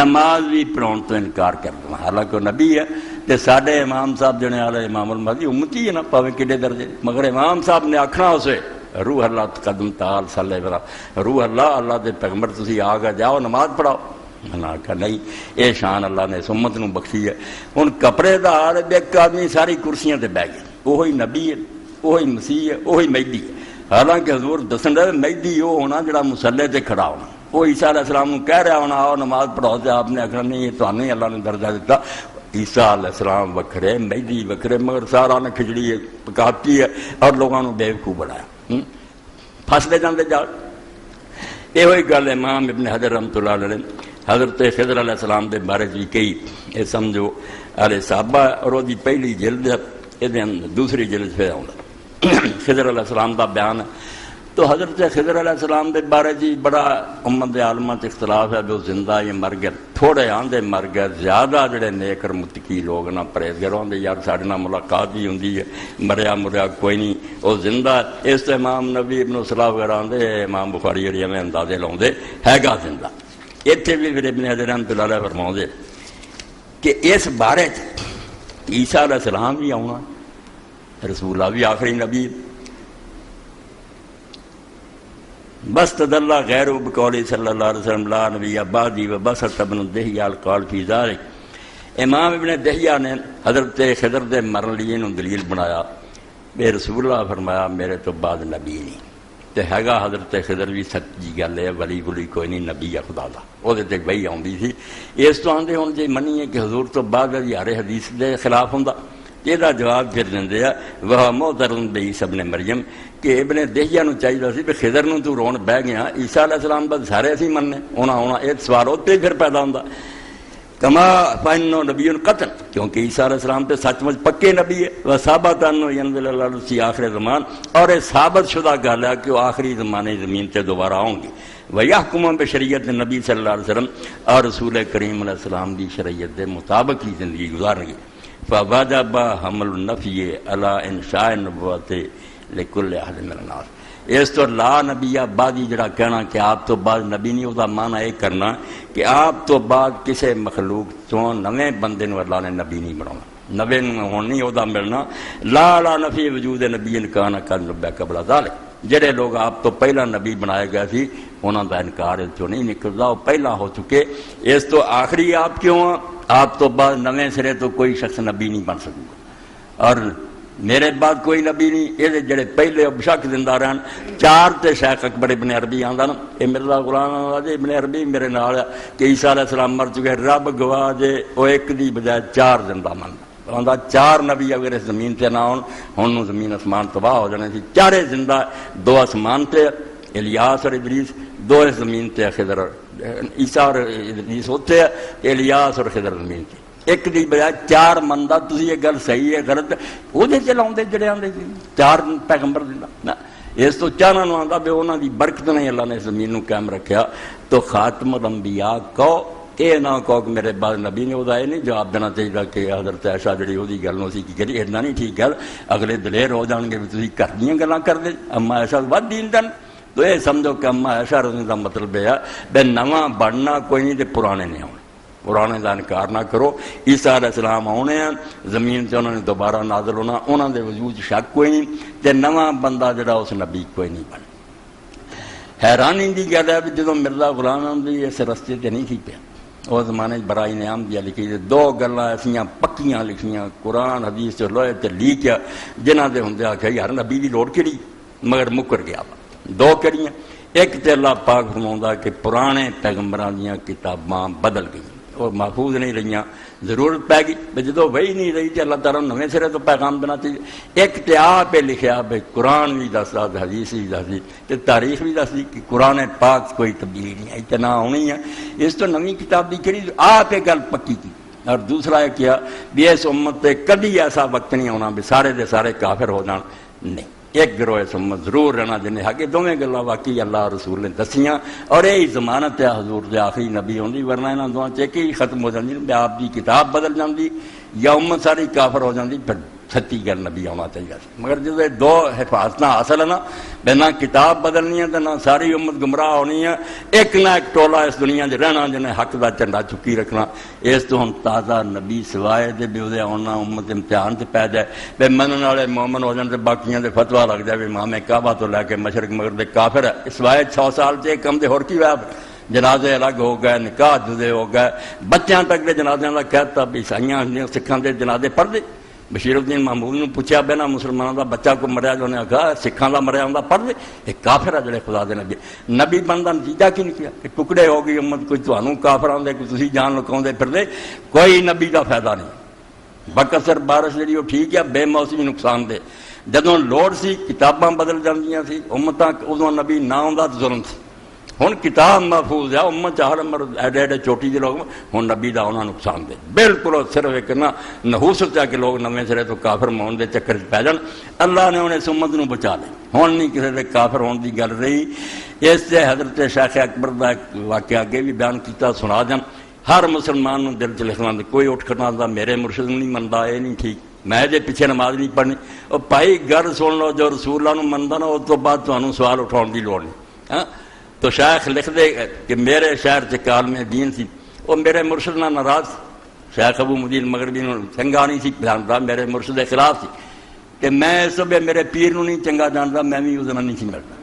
نماز بھی پڑھاؤن تو انکار کر دوں، حالانکہ وہ نبی ہے تے ساڈے امام صاحب جنے والے امام المہدی امتی ہے نا پاویں کڈے درجے، مگر امام صاحب نے آکھنا اسے روح اللہ تقدم تعال صلی اللہ، روح اللہ اللہ دے پیغمبر تسی آ گئے جاؤ نماز پڑھاؤ، میں نے آخیا نہیں، یہ شان اللہ نے اس امت نو بخشی ہے۔ ہن کپڑے دا حال ایک آدمی ساری کرسیاں تے بہ گئے، وہی نبی ہے، وہی مسیح ہے، وہی مہدی ہے، حالانکہ حضور دسن دے مہدی وہ ہونا جڑا مسلے تے کھڑا ہونا، وہ عیسیٰ علیہ السلام نو کہہ رہا ہونا آؤ نماز پڑھاؤ، تے آپ نے آخنا نہیں یہ تانوں ہی اللہ نے درجہ دیتا، عیسیٰ علیہ السلام وکھرے مہدی وکھرے، مگر سارا نے کھچڑی پکاتی ہے اور لوگوں نے بیوقوف بنایا، پھسلے جاندے جا۔ یہ گل امام ابن حجر رحمۃ اللہ علیہ حضرت خضر علیہ السلام دے بارے بھی کئی، یہ سمجھو علیہ صحابہ، اور وہ پہلی جلد یہ دوسری جلد پہ آؤں خضر علیہ السلام دا بیان ہے۔ تو حضرت خضر علیہ السلام دے بارے جی بڑا امت عالمہ تے اختلاف ہے، جو زندہ یہ مر گئے، تھوڑے آندے مر گئے، زیادہ جڑے نیک اور متقی لوگ نہ پرہیزگار ہوندے یار ساڈے نال ملاقات بھی ہوندی ہے، مریا کوئی نہیں، وہ زندہ ہے۔ اس تے امام نبی ابن صلاح وغیرہ آندے، امام بخاری اور میں اندازے لاؤندے ہے گا زندہ۔ اتنے بھی پھر ابن حجر رحمۃ اللہ علیہ فرماؤندے کہ اس بارے عیسیٰ علیہ السلام بھی آنا، رسول اللہ بھی آخری نبی، بس تدلہ غیر بقول صلی اللہ علیہ وسلم لا نبی بعدی و بسط ابن دہیہ القول فی ذلک۔ امام ابن دہیہ نے حضرت خضر دے مرن لیے انہوں دلیل بنایا، بے رسول اللہ فرمایا میرے تو بعد نبی نہیں، تے ہے حضرت خضر بھی سچی گل ہے، ولی ولی کوئی نہیں، نبی ہے خدا دا، وہ وہی آتی تھی۔ اس تو آدھے ہوں جی منیے کہ حضور تو بعد ہر حدیث دے خلاف ہوں، یہ جواب پھر دے وہ محترم بعیسی ابن مریم کہ ابن دہیہ نو چاہیے سی بھی خضر نو تو رون بہ گیا، عیسیٰ علیہ السلام بس سارے اسی مننے ہونا ہونا، یہ سوال اتنے پھر پیدا ہوتا۔ کما فإنہ نبی قطن، کیونکہ عیسیٰ علیہ السلام تو سچ مچ پکے نبی ہے، وہ ثابت انہ ینزل اللہ سی آخر زمان، اور یہ ثابت شدہ گل ہے کہ وہ آخری زمانے زمین سے دوبارہ آؤں گے، وَيَحْكُمُ بِشَرِيعَةِ نبی صلی اللہ علیہ وسلم، اور رسول کریم علیہ السلام کی شریعت کے مطابق ہی زندگی گزاریں گے۔ فَوَجَبَ حَمْلُ النَّفْيِ عَلَىٰ إِنشَاءِ النُّبُوَّةِ لِكُلِّ أَحَدٍ مِّنَ النَّاسِ۔ اس تو لا نبی بعدی جڑا کہنا کہ آپ تو بعد نبی نہیں، وہ معنی یہ کرنا کہ آپ تو بعد کسی مخلوق تو نویں بندے نو اللہ نے نبی نہیں بنانا، نویں ہون نہیں وہ ملنا۔ لا لا نفی وجود نبی کان قبل قبل ذالک، جڑے لوگ آپ تو پہلا نبی بنائے گئے تھی انہوں کا انکار چوں نہیں نکلتا، وہ پہلا ہو چکے۔ اس تو آخری آپ کیوں ہیں؟ آپ تو بعد نویں سرے تو کوئی شخص نبی نہیں بن سکے گا، اور میرے بعد کوئی نبی نہیں۔ یہ جڑے پہلے بشک زندہ رہن چار تے شیخ اکبر ابن عربی آندا نا، یہ مرزا غلام احمد ابن عربی میرے نال کہ عیسیٰ علیہ السلام مر چکے، رب گواہ جے وہ ایک دی بجائے چار زندہ من آندا، چار نبی اگر اس زمین تے نہ ہون ہن زمین آسمان تباہ ہو جانے سی۔ چارے زندہ، دو آسمان تے الیاس اور ادریس، دو اس زمین تے خضر، عیسیٰ اور ادریس ہوتے ہیں، الیاس اور خضر زمین تے، ایک دی بجائے چار مندا۔ تسی یہ گل صحیح ہے غلط وہ چلاؤں جڑے آدھے چار پیغمبر دینا، اس تو چاہنا نو آتا بھی انہوں دی برکت نہیں اللہ نے زمین نو قائم رکھیا۔ تو خاتم الانبیاء کہو، یہ نہ کہو کہ میرے بعد نبی نے وہ نہیں جواب دینا چاہیے کہ حضرت عائشہ جڑی وہ گل اسی کی کری اتنا نہیں ٹھیک گل، اگلے دلیر ہو جان گے بھی تھی گھر دیا گلاں کر دے، اما عائشہ ود دین دن۔ تو یہ سمجھو کہ اما عائشہ رضی کا مطلب یہ ہے بے نواں بڑھنا کوئی نہیں، تے پرانے نہیں آنے، پرانے کا انکار نہ کرو۔ عیسیٰ علیہ السلام آنے ہیں زمین سے، انہوں نے دوبارہ نازل ہونا، انہوں نے وجود شک کوئی نہیں، تے نواں بندہ جڑا اس نبی کوئی نہیں بن۔ حیرانی کی گل ہے بھی جدو مرزا غلام احمد اس رستے تے نہیں تھی پیا، اس زمانے برائے انعام دیا لکھی دو گلاں ایسیاں پکیاں لکھیاں قرآن حدیث سے لوہے تے لیکیا جنہاں دے ہوندے آکھیا یار نبی دی لوڑ کیڑی، مگر مکر گیا۔ دو کڑیاں، ایک تے اللہ پاک فرماوندا کہ پرانے پیغمبراں دیاں کتاباں بدل گئیں، اور محفوظ نہیں رہیاں، ضرورت پی گئی جدو وہی نہیں رہی تو اللہ تعالیٰ نویں سرے تو پیغام دینا چاہیے۔ ایک تے آپ لکھیا بھائی قرآن بھی دسدا، حدیث بھی دسدی، تے تاریخ بھی دسدی کہ قرآن پاک کوئی تبدیلی نہیں آئی، تے نہ ہونی ہے۔ اس تو نویں کتاب دی کہڑی آپ یہ گل پکی کی۔ اور دوسرا یہ کیا بھی اس امت تے کدی ایسا وقت نہیں آنا بھی سارے دے سارے کافر ہو جان، نہیں، ایک گروہ اس امت ضرور رہنا جنہیں حق دونوں گلاں واقعی اللہ رسول نے دسیاں، اور یہی ضمانت ہے حضور دے آخری نبی ہوندی، ورنہ انہاں دونوں چ ہی ختم ہو جاندی، بھی آپ دی کتاب بدل جاندی یا امت ساری کافر ہو جاندی، پھر سچی گل نبی آنا چاہیے۔ مگر جب دو حفاظت حاصل ہے نا، بے نہ کتاب بدلنی ہے تو نہ ساری امت گمراہ ہونی ہے، ایک نہ ایک ٹولا اس دنیا میں رہنا جنہیں حق دا جھنڈا چکی رکھنا۔ اس تو ہم تازہ نبی سوائے دے بھی وہ آنا امت امتحان سے پی جائے، بے منن والے مومن ہو جان، باقیاں دے فتوا لگ جائے بھی امام کعبہ تو لے کے مشرق مغرب دے کافر ہے، سوائے 6 سال سے کم دے ہور کی ویب، جنازے الگ ہو گئے، نکاح جدے ہو گئے، بچیاں تک دے جنازیاں کا کہتا بھی عیسائیاں سکھاں دے جنازے پڑھ دے۔ بشیر الدین محمود نے پوچھا بہنا مسلمانوں کا بچہ کو مریا، جو انہیں آخا سکھاں کا مریا ہوں پڑھ دے، ایک کافر ہے جڑے خدا دے نبی۔ نبی بنتا نتیجہ کی نکلیا کہ ٹکڑے ہو گئی امت، کوئی تمہوں کافر آدھے، کوئی تسی جان لکاؤں پھر دے، کوئی نبی کا فائدہ نہیں۔ بکثر بارش جی وہ ٹھیک ہے، بے موسمی نقصان دے، جدوں لوڑ سی کتاباں بدل جاندیاں سی، امتاں ادوں نبی نہ آتا تو ظلم سی۔ ہوں کتاب محفوظ ہے، امت چاہر ایڈے ایڈے چوٹی کے لوگ ہوں نبی کا انہوں نقصان دے، بالکل صرف ایک نا نحوست ہے کہ لوگ نویں سرے تو کافر مون دے چکر پی جان۔ اللہ نے انہیں اس امت نو بچا لے، ہوں نہیں کسی کے کافر ہونے کی گل رہی۔ اس سے حضرت شیخ اکبر کا ایک واقعہ اگے بھی بیان کیتا، سنا دیں۔ ہر مسلمان نو دل چ لکھنا کوئی اٹھ کھڑنا دا میرے مرشد نہیں منتا، یہ نہیں ٹھیک، میں جے پیچھے نماز نہیں پڑھنی۔ اور بھائی گل سن لو، جو رسول اللہ نو منتا نا اس تو بعد تمہیں سوال اٹھاؤن کی لوڑ نہیں۔ ہاں تو شیخ لکھ دے کہ میرے شہر چ عالم دین سی، وہ میرے مرشد نہ ناراض، شیخ ابو مدین مغربی چنگا نہیں سی جانتا، میرے مرشد کے خلاف سی، کہ میں اس وقت میرے پیر نو نہیں چنگا جانتا، میں بھی اس نہیں سی ملتا،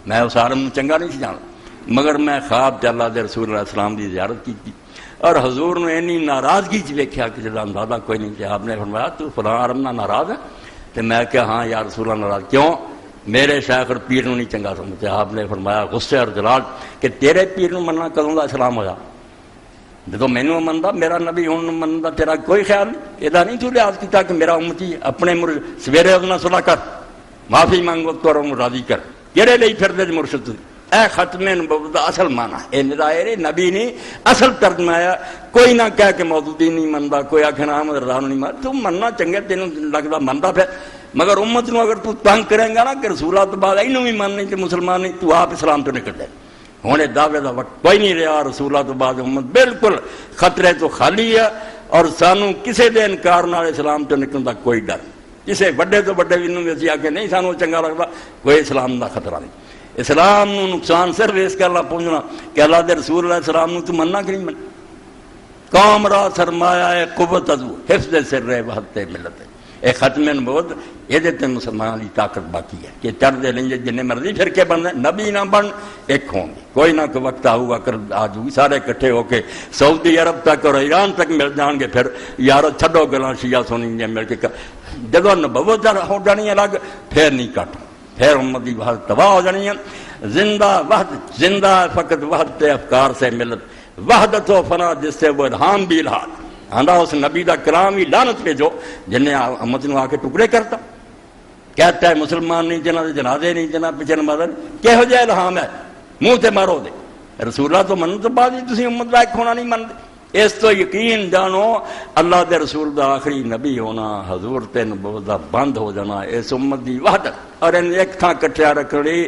میں اس عالم نو چنگا نہیں سی جانتا، مگر میں خواب اللہ دے رسول اللہ السلام کی زیارت کی، اور حضور نے اینی ناراضگی چ ویکھیا کہ جدا اندازہ کوئی نہیں کہ آپ نے فرمایا تو فلاں عالم نہ ناراض ہے؟ تو میں کہا ہاں یا رسول اللہ ناراض کیوں؟ میرے شیخ اور پیر نو نہیں چنگا سمجھتے۔ آپ نے فرمایا غصے اور جلال کہ تیرے پیر نو مننا کدوں دا اسلام ہویا؟ جدو مینو منتا میرا نبی ہوں منتا تیرا کوئی خیال نہیں، یہ نہیں تو لحاظ کیتا کہ میرا امتی اپنے سویرے ادنا صلاح کر، معافی مانگو تو راضی کر، کہڑے لئی پھر دے مرشد اے ختم نبوت دا اصل معنی اے ندائے نبی نہیں اصل ترجمہ آیا. کوئی نہ کہہ کہ موجودی نہیں منتا, کوئی آخر احمد رضا نہیں منتا, تو مننا چنگا تینوں لگتا منتا پھر, مگر امت نو اگر تو تنگ کرے گا نا کہ رسولہ تو بعد اینوں بھی من نہیں کہ مسلمان نہیں, تو آپ اسلام تو نکل جائے. ہوں دعوے کا وقت کوئی نہیں رہا, رسولہ تو بعد امت بالکل خطرے تو خالی ہے, اور سانو کسی دے انکار نال اسلام تو نکلن دا کوئی ڈر, کسی وڈے تو وڈے بھی اسی آ کے نہیں سانو چنگا لگتا, کوئی اسلام دا خطرہ نہیں. اسلام نو نقصان صرف اس گل پہنچنا کہ اللہ دے رسول علیہ السلام نو تو مننا کہ نہیں من. قوم را سرمایہ ہے قوت ازو حفظ سر وحدت ملت. اے ختم نبوت یہ مسلمان کی طاقت باقی ہے کہ چڑھتے نہیں جن مرضی پھر کے بن نبی نہ بن ایک ہوں گے. کوئی نہ کوئی وقت آؤگا کر آجو گی سارے کٹھے ہو کے سعودی عرب تک اور ایران تک مل جان گے. پھر یارو چھڈو گلاں شیعہ سنی مل کے جدو نبوت ہو جانی ہے الگ پھر نہیں کٹ, پھر امت کی وحدت تباہ ہو جانی ہے. زندہ وحدت زندہ فقط وحدت افکار سے ملت, وحدت و فنا جس سے وہ الہام بھی الہاد. آندا اس نبی دا کلام ہی لعنت پہ جو جن نے امت نو آ کے ٹکڑے کرتا, کہتا ہے مسلمان نہیں جنہ دے جنازے نہیں جنہ پیچھے نماز نہیں. کہو جہ الہام ہے منہ تے مارو دے, رسولہ تو من تو بعد ہی تسی امت لائق ہونا نہیں منتے. اس تو یقین جانو اللہ دے رسول دا آخری نبی ہونا, حضور تے نبوت دا بند ہو جانا, اس امت دی وحدت اور ان ایک تھاں کٹھیا رکھنی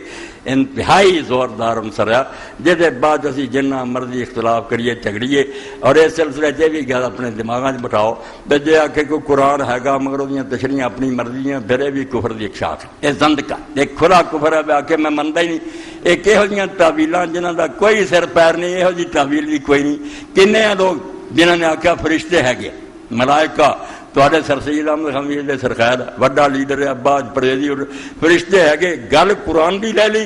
انتہائی زوردار عنصر ہے. جہدے بعد اسی جنہ مرضی اختلاف کریے جھگڑیے, اور اس سلسلے چ بھی گل اپنے دماغاں بٹھاؤ تے جے آکھے کوئی قرآن ہے مگر وہ تشریح اپنی مرضیاں پھر یہ بھی کفر دی ایک شاخ ہے. یہ زندقہ ایک کھلا کفر ہے, آ کے میں منتا ہی نہیں. ایک یہو جہاں تعویلاں جنہاں دا کوئی سر پیر نہیں, یہو جی تعویل بھی کوئی نہیں. کنے لوگ جنہوں نے آخیا فرشتے ہے گے ملائکہ, تے سر سید احمد خمیز دے سرخیر وڈا لیڈر ہے عباس پرویزی, فرشتے ہے گے. گل قرآن بھی لے لی,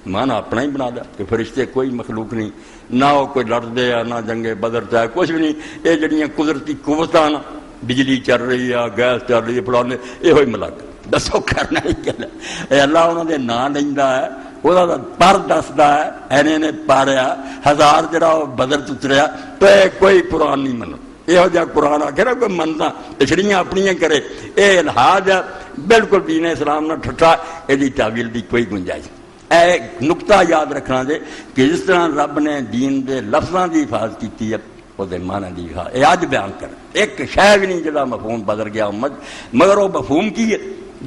مانا اپنا ہی بنا دیا کہ فرشتے کوئی مخلوق نہیں, نہ وہ کوئی لڑتے ہیں نہ جنگے بدر چاہے کچھ بھی نہیں. یہ جڑیاں قدرتی قوتاں نا, بجلی چل رہی ہے گیس چل رہی ہے فلانے, یہ ملک دسو کرنا ہی کیا. اللہ انہوں نے نام لینا ہے, وہ پر دستا ہے اینے نے پاریا ہزار جڑا بدر اتریا, تو کوئی قرآن نہیں منو. یہو جہاں قرآن آ کے نا کوئی منتا تشریح اپنی کرے, یہ الحاظ ہے بالکل دین اسلام نہ ٹھٹا, یہ تعویل کی کوئی گنجائش. اے نقطہ یاد رکھنا دے کہ جس طرح رب نے دین دے لفظاں کی حفاظت کی ہے وہ معنی کی حفاظت یہ اج بیان کر. ایک شے بھی نہیں جہاں مفہوم بدل گیا امت, مگر وہ مفہوم کی ہے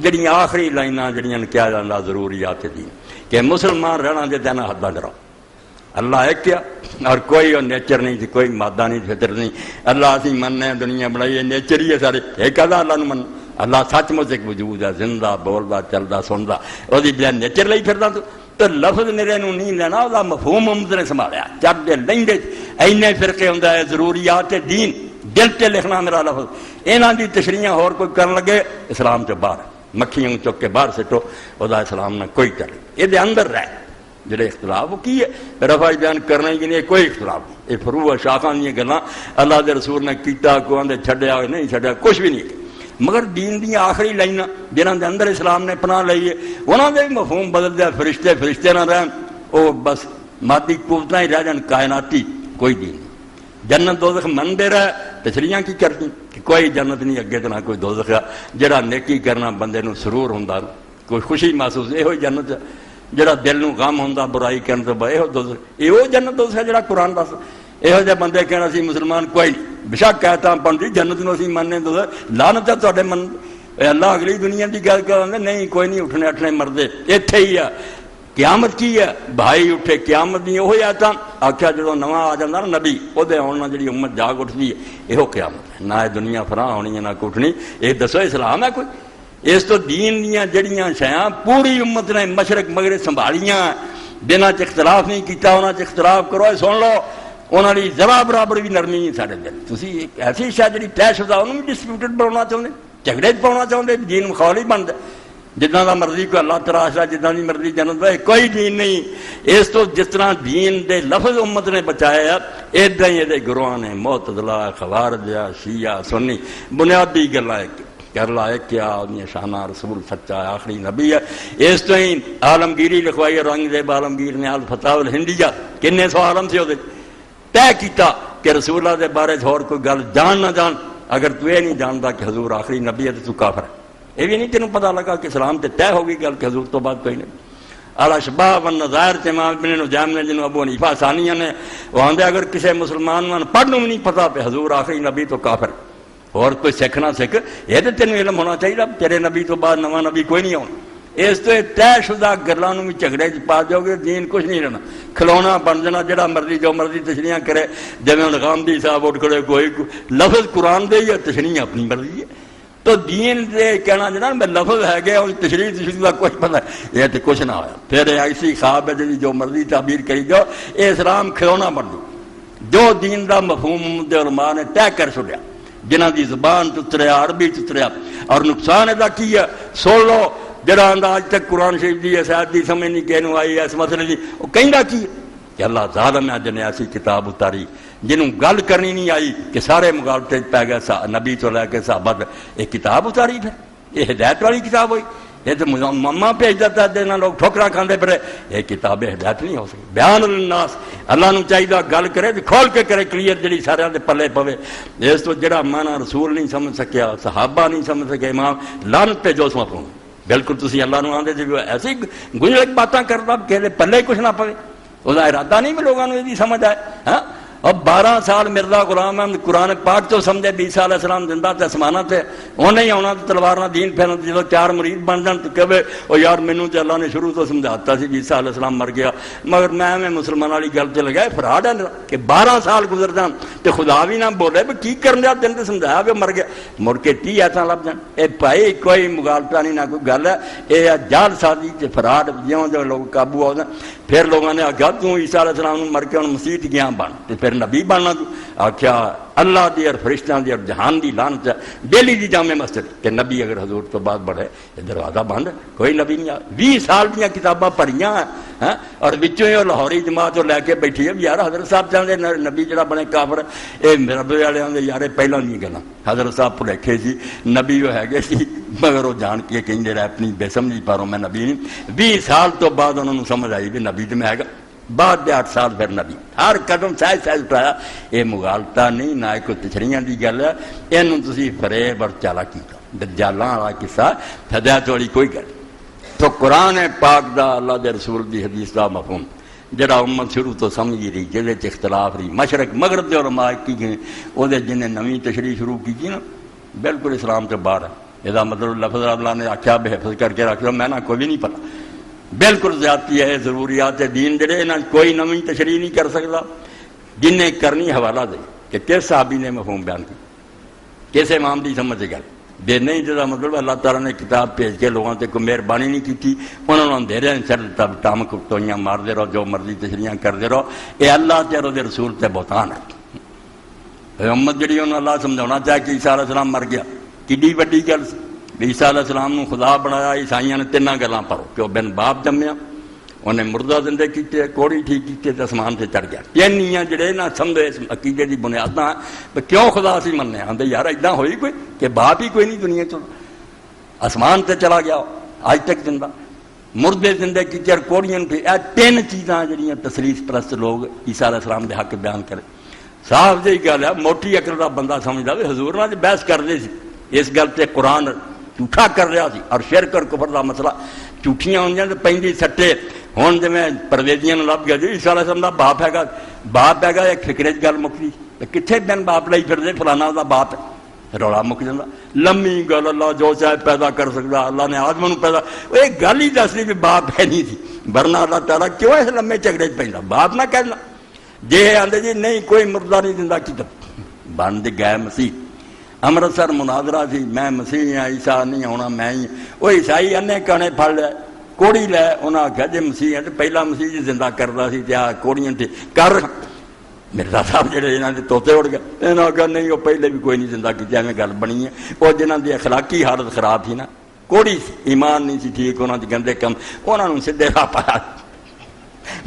جڑیاں آخری لائناں جڑیاں کیا جانا ضروریات دین کہ مسلمان رہنا دے دینا حداں کرو. اللہ ایک کیا اور کوئی اور نیچر نہیں, کوئی مادہ نہیں, فطر نہیں. اللہ اسی مننے دنیا بنائی ہے نیچر ہی ہے سارے, ایک اللہ نو من. اللہ سچ مچ ایک وجود ہے, زندہ بولدا چلدا سندا, وہ نیچر لئی پھردا. تو لفظ میرے نو نہیں لینا, وہ مفہوم امت نے سنبھالیا. چڑھتے لہندے اینے فرقے ہوندا ہے ضروریات دین, دل تے لکھنا میرا لفظ. انہاں دی تشریح ہور کوئی کرن لگے اسلام تو باہر, مکھیاں چک کے باہر سٹو, وہ اسلام نہ کوئی کرے. یہ اندر رہ جڑے اختلاف وہ کی ہے رفع بیان کرنا ہی نہیں, کوئی اختلاف نہیں. یہ فروع شاخاں دیا گلاں اللہ دے رسول نے کیتا, کو آندے چھڈیا نہیں چھڈیا کچھ بھی نہیں. مگر دین دیا آخری لائناں جنہاں دے اندر اسلام نے پناہ لئی ہے, انہاں دے مفہوم بدل دیا. فرشتے فرشتے نہ رہن, وہ بس مادی قوتاں ہی رہ جان, کائناتی کوئی دین نہیں. جنت دوزخ من دے رہا ہے تشریحاں کی کرتی کہ کوئی جنت نہیں اگے تو نہ کوئی دوزخ ہے. جڑا نیکی کرنا بندے نو سرور ہوندا, کوئی خوشی محسوس, یہ جنت ہے. جڑا دل نو غم ہوندا برائی کرن تو یہ دوزخ, یہ جنت دوزخ ہے جڑا قرآن دس. یہو جہ بندے کہنا سی مسلمان کوئی نہیں, بشک کہتا بنتی جنت نو اسی مننے تو لعنت ہے تواڈے من. اللہ اگلی دنیا کی گل کرتے نہیں کوئی نہیں, اٹھنے اٹھنے مردے اتنے ہی ہے. قیامت کی ہے بھائی اٹھے قیامت نہیں وہی آتا آخیا جدو نواں آ جاتا نا نبی وہ آنا جی امت جاگ اٹھتی ہے یہ قیامت ہے. نہ دنیا فراہ ہونی ہے نہ کوئی اٹھنی. یہ دسو اسلام ہے کوئی؟ اس تو دین دیا جڑیاں شیاں پوری امت نے مشرق مغرب سنبھالیاں, بنا چ اختلاف نہیں کیتا. انہاں چ اختلاف کرو سن لو, انہوں نے ذرا برابر بھی نرمی نہیں سارے دل. تھی ایسی شاید جی طے شدہ انہوں بھی ڈسپیوٹڈ بنانا چاہتے, جھگڑے پاؤنا چاہتے, دین مخول ہی بنتا. جداں دا مرضی کوئی اللہ تراش ہے, جداں دی مرضی جنت ہے, کوئی دین نہیں. اس تو جس طرح دین دے لفظ امت نے بچایا ادا ہی یہ گروہ نے معتزلہ خوارج شیعہ سنی بنیادی گلاں کر لائے کیا شانہ رسول سچا آخری نبی ہے. اس تو ہی عالمگیری لکھوائی رنگ عالمگیر نے الفتاوی الہندیہ کنے سو عالم سے وہ طے کیتا کہ رسول اللہ دے بارے اور کوئی گل جان نہ جان. اگر تو یہ نہیں جانتا کہ حضور آخری نبی ہے تو کافر ہے. یہ بھی نہیں تینوں پتہ لگا کہ اسلام تے طے ہوگی گل کہ حضور تو بعد کوئی نہیں. الاشباہ والنظائر تے امام ابن نجیم نے جنہوں ابو حنیفہ ثانیہ نے وہ آندے اگر کسی مسلمان نے پڑھنوں نہیں پتا پہ حضور آخری نبی تو کافر اور کوئی سکھ نہ سکھ یہ تو تینوں علم ہونا چاہیے تیرے نبی تو بعد نواں نبی کوئی نہیں ہونا اس تو طے شدہ گلاں بھی جھگڑے پا جاؤ گے دین کچھ نہیں رہنا کھلونا بن جانا جڑا مرضی جو مرضی تشریح کرے جویں غامدی صاحب اٹھ کھڑے کوئی لفظ قرآن دے یا تشریح اپنی مرضی ہے تو دین دے کہنا جنا میں لفظ ہے گیا اور تشریح کا کچھ پتہ ہے یہ تو کچھ نہ ہوا پھر ایسی خواب ہے جی جو مرضی تعبیر کری جاؤ یہ اسلام کھلونا بن دو جو دین دا مفہوم دے علماء نے طے کر چھڈیا جنہاں دی زبان چتریا عربی چتریا اور نقصان ادا کی ہے سن لو جڑا اج تک قرآن شریف دی اس آیت دی سمجھ نہیں کہنوں آئی اس مسئلے دی وہ کہندا کی کہ اللہ ظالم ہے جنے ایسی کتاب اتاری جنہوں گل کرنی نہیں آئی کہ سارے مغالطے پی گئے نبی تو لے کے صحابہ یہ کتاب اتاری پھر یہ ہدایت والی کتاب ہوئی یہ تو مما بھیج دیتا ہے دینا لوگ ٹھوکرا کھاندے پھرے یہ کتاب ہدایت نہیں ہو سکی بیان للناس اللہ نو چاہیے گل کرے تو کھول کے کرے کلیئر جڑی سارے دے پلے پوے اس تو جڑا مانا رسول نہیں سمجھ سکیا صحابہ نہیں سمجھ سکے امام لعنت پہ جو سما پاؤں بالکل تسی اللہ نو آندے جی ایسی گنجلک باتاں کرتا کہ پلے کچھ نہ پوے وہ ارادہ نہیں بھی لوگوں نے یہ سمجھ آئے ہاں اب 12 سال مرزا غلام احمد قرآن پاک تو سمجھے 20 علیہ السلام زندہ تے اسمانہ تے انہیں ہی آنا تو تلوار نہ دین پھیرنا جب 4 مرید بن جان تو کہے او یار مینوں تے اللہ نے شروع تو سمجھاتا سی 20 علیہ السلام مر گیا مگر میں مسلمان والی گل تے لگا فراڈ ہے کہ 12 سال گزر جان تے خدا بھی نہ بولے بھی کی کرن دیا تین تے سمجھایا کہ مر گیا مڑ کے 30 ایسا لب جان اے بھائی کوئی مغالطہ نہیں نہ کوئی گل ہے یہ جال سازی تے فراڈ جیوں جو لوگ قابو ہو جان پھر لوگوں نے آخیا تو عیسیٰ علیہ السلام مر کے انہوں مسیح گیا بن تو پھر نبی بننا تو آخیا اللہ دی اور فرشتوں دی اور جہان دی لعنت ہے دہلی دی جامع مسجد کہ نبی اگر حضور تو بعد بڑھے یہ دروازہ بند ہے کوئی نبی نہیں آیا 20 سال دیا کتاباں پڑھیاں ہیں اور بچوں ہی لاہوری جماعت لے کے بیٹھی ہے یار حضرت صاحب چاہتے نبی جڑا بنے کافر یہ ربے والے آدھے یار پہلے نہیں گلا حضرت صاحب بھلیکھے سی نبی وہ ہے سی مگر وہ جان کے کہیں رہے اپنی بے سمجھی پاروں میں نبی نہیں 20 سال تو بعد انہوں نے سمجھ آئی بھی نبی تو میں ہے بعد دے 8 سال پھر نبی ہر قدم سائز اٹھایا یہ مغالطہ نہیں نہ کوئی تشریحاں دی گل ہے یہ تسی فریب اور چالاکی کا دجالاں والا قصہ ہدایت والی کوئی گل تو قرآن پاک دا اللہ دے رسول دی حدیث دا مفہوم جڑا امت شروع تو سمجھی رہی جہدے چ اختلاف رہی مشرق مغرب دے علماء کی گئے وہ جنہیں نویں تشریح شروع کی نا بالکل اسلام تو باہر ہے یہ مطلب لفظ اللہ نے آخیا بے حفظ کر کے رکھ لو میں نہ کوئی بھی نہیں پتا بالکل زیادتی ہے ضروریات دین جڑے نہ کوئی نویں تشریح نہیں کر سکتا جنہیں کرنی حوالہ دے کہ کس صحابی نے مفہوم بیان کی کس امام دی سمجھ گل دے نہیں جدا مطلب اللہ تعالیٰ نے کتاب بھیج کے لوگوں سے کوئی مہربانی نہیں کی انہوں نے اندھیرے سر تب ٹامک توئیاں مار دے رہو جو مرضی تشریحاں کر دے رہو یہ اللہ تے اور رسول تے بہتان ہے امت جڑی انہوں اللہ سمجھانا چاہے کہ عیسیٰ علیہ السلام مر گیا کڈی وڈی گل عیسیٰ علیہ السلام نے خدا بنایا عیسائیاں نے 3 گلاں پڑھو کہ وہ بن باپ جمیا انہیں مردہ زندے کیتے کوڑی ٹھیک کیتے تو اسمان سے چڑھ گیا 3 جڑے نہ سمجھے اس عقیدے کی بنیاداں ہیں کیوں خدا سی مننے آتے یار اتنا ہوئی کوئی کہ باپ ہی کوئی نہیں دنیا چ آسمان سے چلا گیا آج تک زندہ مردے زندے کیتے اور کوڑیاں کی 3 چیزاں جڑیاں تسلیث پرست لوگ عیسیٰ علیہ السلام دے حق بیان کرے صاحب جی گل ہے موٹی عقل کا بندہ سمجھتا بھی حضور نہ بحث کرتے سی اس گل سے قرآن جھوٹا کر رہا سی اور شرک اور کفر کا مسئلہ جھوٹیاں ہوئی تو پہ سٹے ہوں جی پرویزیاں لب گیا جی عیسیٰ علیہ السلام کا باپ ہے گا ایک فکرے گل مکتی کتنے دن باپ لائی پھرتے فلانا وہ باپ ہے رولا مک جاتا لمبی گل اللہ جو چاہے پیدا کر سکتا اللہ نے آدم پیدا وہ ایک گل ہی دس دی بھی باپ ہے نہیں تھی ورنہ اللہ تعالیٰ کیوں اس لمبے جھگڑے پہ باپ نہ کہنا جی آدھے جی نہیں کوئی مردہ نہیں زندہ کی بن گئے مسیح امرتسر مناظرہ سی میں مسیح ہاں عیسیٰ نہیں ہونا میں ہی وہ عیسائی انے کانے پھڑ لے کوڑی لے انہیں آخیا جی مسیح ہے تو پہلا مسیح جی زندہ کرتا سی کوڑیاں تھی کر مرزا صاحب جڑے یہاں کے توتے اڑ گئے انہوں نے آخیا نہیں وہ پہلے بھی کوئی نہیں زندہ کی ایویں گل بنی ہے وہ جنہوں کی اخلاقی حالت خراب تھی نا کوڑی ایمان نہیں سی ٹھیک انہوں کے گندے کم انہوں نے سیدھے راہ پایا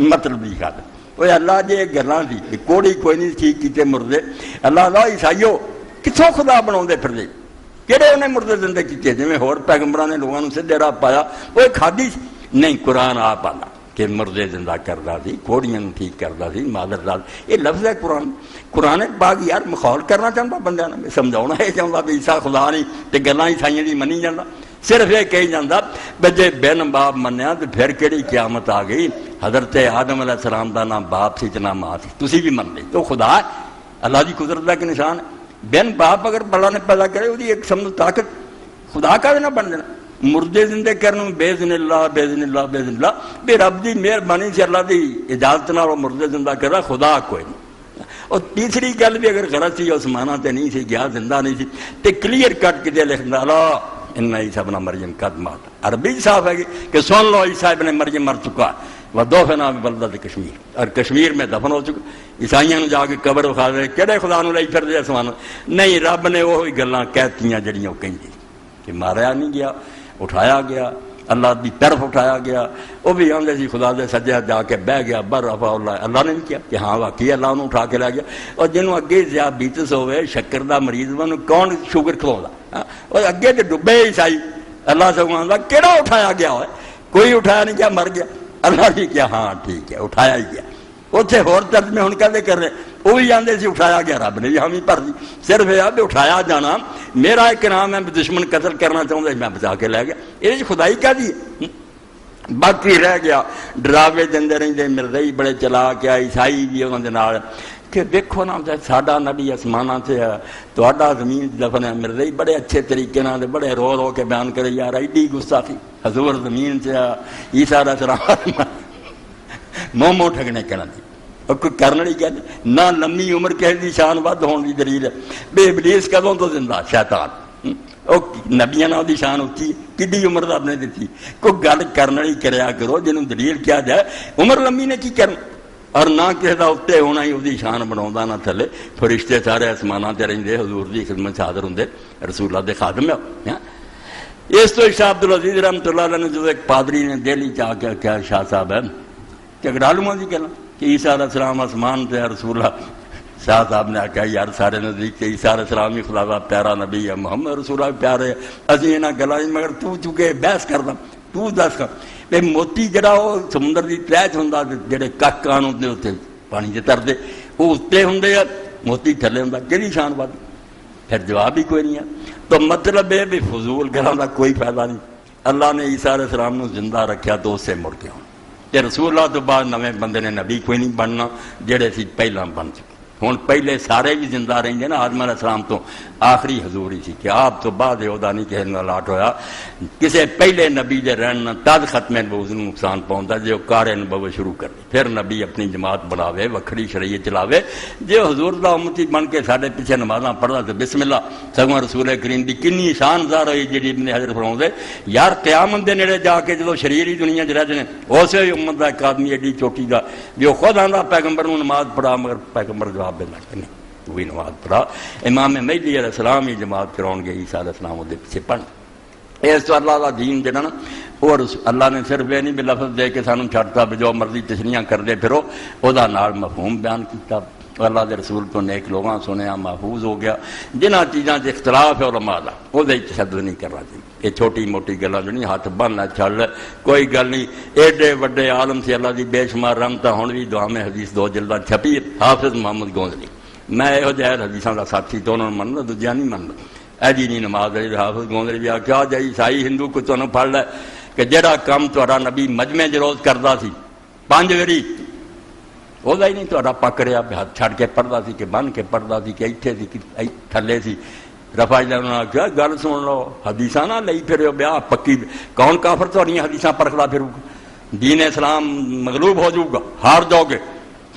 مطلب کی حالت وہ اللہ جی گلاں سی کوڑی کوئی نہیں ٹھیک کیتے مردے اللہ عیسائیو کتوں خدا بنا پھر کہڑے انہیں مردے زندے کیتے جی ہور پیغمبراں نے لوگوں سیدھے راہ پایا وہ کھادی نہیں قرآن آپ آنا کہ مردے زندہ کرتا سی کوڑیاں ٹھیک کرتا سی مادر داد یہ لفظ ہے قرآن باغ یار مخول کرنا چاہتا بندہ نے سمجھاؤنا یہ چاہتا بھی عیسیٰ خدا نہیں تو گلاں عیسائیاں دی منی جانا صرف یہ کہی جاتا بھی جے بن باپ منیا تو پھر کہڑی قیامت آ گئی. حضرت آدم علیہ السلام دا نہ باپ سی نہ ماں سی, تسی بھی من لے تو خدا ہے, اللہ کی قدرت کا ایک نشان ہے. بن باپ اگر اللہ نے پیدا کرے وہ ایک سمجھ طاقت خدا کا نہ بن دینا. مردے زندہ کرنے بےزن اللہ بےزن اللہ بےزن اللہ بے رب دی مہربانی سے اللہ دی اجازت نال وہ مردے زندہ کر رہا, خدا کوئی نہیں. اور تیسری گل بھی اگر غلط سی آسمانہ تے نہیں سی گیا زندہ نہیں سی تے کلیئر کٹ کے لکھنا اللہ ان عیسیٰ ابن مریم قد مات. عربی صاف ہے کہ سن لو عیسیٰ ابن مریم مر چکا ہے ودفن ببلدۃ کشمیر, اور کشمیر میں دفن ہو چکا. عیسائیوں نے جا کے قبر وکھا دے کہڑے خدا نو لئی پھر دے آسمان نہیں, رب نے وہی گلاں کہتیاں جڑیاں وہ کہندی کہ ماریا نہیں گیا اٹھایا گیا, اللہ کی طرف اٹھایا گیا. وہ بھی آدھے سی خدا دے سجے جا کے بہ گیا بر رفع اللہ, اللہ نے بھی کیا کہ ہاں واقعی اللہ انہوں اٹھا کے لے گیا. اور جنہوں اگے ذیابیطس ہوئے شکر دا مریض انہوں کون شوگر کھلوا, اور اگے تو ڈبے عیسائی اللہ سے آتا کہڑا اٹھایا گیا ہوئے, کوئی اٹھایا نہیں کیا مر گیا, اللہ نے کیا ہاں ٹھیک ہے اٹھایا ہی گیا. اتنے ہور ترجمے ہوں کہتے کر رہے وہ بھی آدھے سی اٹھایا گیا, رب نے بھی حامی بھر دی. صرف یہ بھی اٹھایا جانا میرا ایک نام ہے, دشمن قتل کرنا چاہتا میں بچا کے لے گیا, یہ خدائی کیا دی. باقی رہ گیا ڈراوے دے رہتے مردئی بڑے چلا کے عیسائی بھی انہوں نے کہ دیکھو نا ساڈا نبی آسمانہ سے ہے تو زمین دفن ہے. مردئی بڑے اچھے طریقے نال بڑے رو رو کے بیان کرے یار ایڈی گستاخی, حضور زمین سے ہے عیسیٰ علیہ السلام مومو ٹھگنے کہنا دی. اور کوئی کرنا نہیں کہتے نہ لمبی عمر کہہ دی شان ود ہونے کی دلیل ہے. بے ابلیس کدوں تو زندہ شیطان نبیاں نہ دی شان اچھی کڈی عمر رب نے دیتی. کوئی گل کرنا ہی کریا کرو جنہوں دلیل کیا جائے. عمر لمبی نے کی کرنا اور نہ کسی کا اتنے ہونا ہی وہی شان بنا نہ تھلے. فرشتے سارے آسمانہ سے رہتے حضور کی خدمت حاضر ہوں رسول اللہ دے خادم ہے. اس تو شاہ عبد العزیز رحمۃ اللہ علیہ نے جو ایک پادری نے دہلی چاہ کے کیا شاہ صاحب ہے جگڑالوں کی کہنا کہ عیسیٰ علیہ السلام آسمان سے رسول اللہ. شاہ صاحب نے آخیا یار سارے نزدیک کہ عیسیٰ علیہ السلام ہی خدا کا پیارا نبی ہے, محمد رسول اللہ پیارے ہے, اسی یہاں گلوں مگر تو چکے بحث کردا تو دس کر بے موتی جڑا وہ سمندر کی تلہ چ ہوں جڑے کک کان ہوتے اتنے پانی چ ترتے وہ اتنے ہوں موتی تھلے ہوں کہڑی شان ود. پھر جواب ہی کوئی نہیں ہے. تو مطلب ہے بھی فضول گلوں کا کوئی فائدہ نہیں. اللہ نے عیسیٰ علیہ السلام کو زندہ رکھا تو اس سے مڑ کے ہوں کہ رسول اللہ تو بعد نویں بندے نے نبی کوئی نہیں بننا جڑے سی پہلا بن چکے. ہوں پہلے سارے بھی زندہ رہتے نا, آدم علیہ السلام تو آخری حضور ہی سی کہ آپ تو بعد یہ نہیں کسی نے لاٹ ہویا کسی پہلے نبی دے رہن تد ختم نبوت نو نقصان پہنچتا جو کار نبوت شروع کر دی. پھر نبی اپنی جماعت بناوے وکھری شریعت چلاوے. جو حضور دا امتی بن کے سارے پیچھے نمازاں پڑھتا تو بسم اللہ سگوں رسول کریم دی کنی شان زار ہوئی جی ابن حضرت فرماؤں یار قیامت دے نیڑے جا کے جدو شریر ہی دنیا چ رہتے ہیں اسے امت کا ایک آدمی ایڈی چوٹی کا جو خود آتا پیغمبر نو نماز پڑھا مگر پیغمبر جواب نہیں وہی نماز پڑھا. امام مہدی علیہ السلام ہی جماعت کراؤ گے عیسیٰ علیہ السلام وہ پیچھے پڑھ. اس تو اللہ کا دین جہاں نا اور اللہ نے صرف یہ نہیں بھی لفظ دے کے سانوں چھڑتا بھی جو مرضی تشریحاں کرتے پھرو وہ مفہوم بیان کیتا. اللہ کے رسول تو نیک لوگاں سنیا محفوظ ہو گیا. جنہ چیزاں سے اختلاف ہے علماء دا وہ تشدد نہیں کرنا چاہیے. یہ چھوٹی موٹی گلاں جو نہیں ہاتھ بننا چھڑ کوئی گل نہیں. ایڈے وڈے عالم سے اللہ کی بے شمار رحمت ہوں بھی دعا میں حدیث 2 جلداں چھپی. حافظ محمد گونجلی میں یہ جہاز حدیثاں کا ساتھی تو انہوں نے مننا دوجا نہیں مننا. ایجی نہیں نماز علی حافظ گونجلی بھی آخیا جی عیسائی ہندو کو تمہیں پڑھ لے کہ جہاں کام تا نبی مجمع روز کرتا سی 5 واری وہ ہی نہیں تا پک رہا ہاتھ چھڑ کے پڑھتا سی کہ بن کے پڑھتا سی کہ اتنے سی تھلے سی. رفا جی نے آخیا گل سن لو حدیثاں نہ لئی پھر بیاہ پکی کون کافر تھوڑی حدیثاں پرکھدا پھرو گا. دین اسلام مغلوب ہو جاؤ گا ہار جاؤ گے.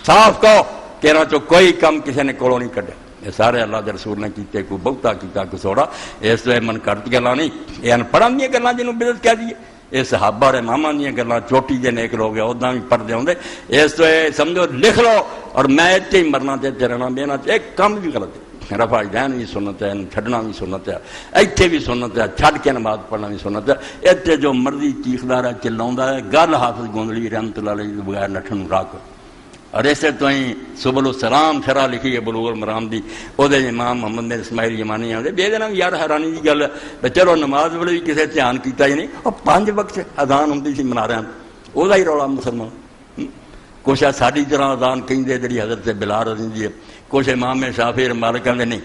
صاف کہو کہ انہاں چوں کوئی کم کسی نے کولوں نہیں کڈیا. یہ سارے اللہ کے رسول نے کیتے کوئی بہتا کیتا کوئی سوڑا. اس تو من کرد گلاں نہیں یہ انپڑھاں دیاں گلاں جنوں بدعت کہہ دیے. یہ صحابہ اور اماماں دیاں گلاں چوٹی دے نیک لوگ ادا بھی پڑھتے ہوندے. اس تو یہ سمجھو لکھ لو اور میں اتنے ہی مرنا تے رہنا بے نا ایک کام بھی غلط ہے. رفع دین بھی سنت ہے چھڈنا بھی سنت ہے اتنے بھی سنت ہے چھڈ کے نماز پڑھنا بھی سنت ہے. اتنے جو مرضی چیخدا ہے چلاوندا ہے گل حافظ گونجلی رحمت اللہ علیہ بغیر نٹھن نو راک. اور اسے تو ہی سبل السلام شرح لکھی ہے بلوغ المرام دی وہ امام محمد بن اسماعیل یمانی آتے بے دینا یار حیرانی کی گل ہے. چلو نماز ویلے بھی کسی دھیان کیتا ہی نہیں. اور 5 وقت اذان ہوتی سی منارے وہ ہی رولا مسلمان. کچھ ساری طرح اذان کہیں جی حضرت بلال رضی ہے. کچھ امام شافعی مالک کہتے نہیں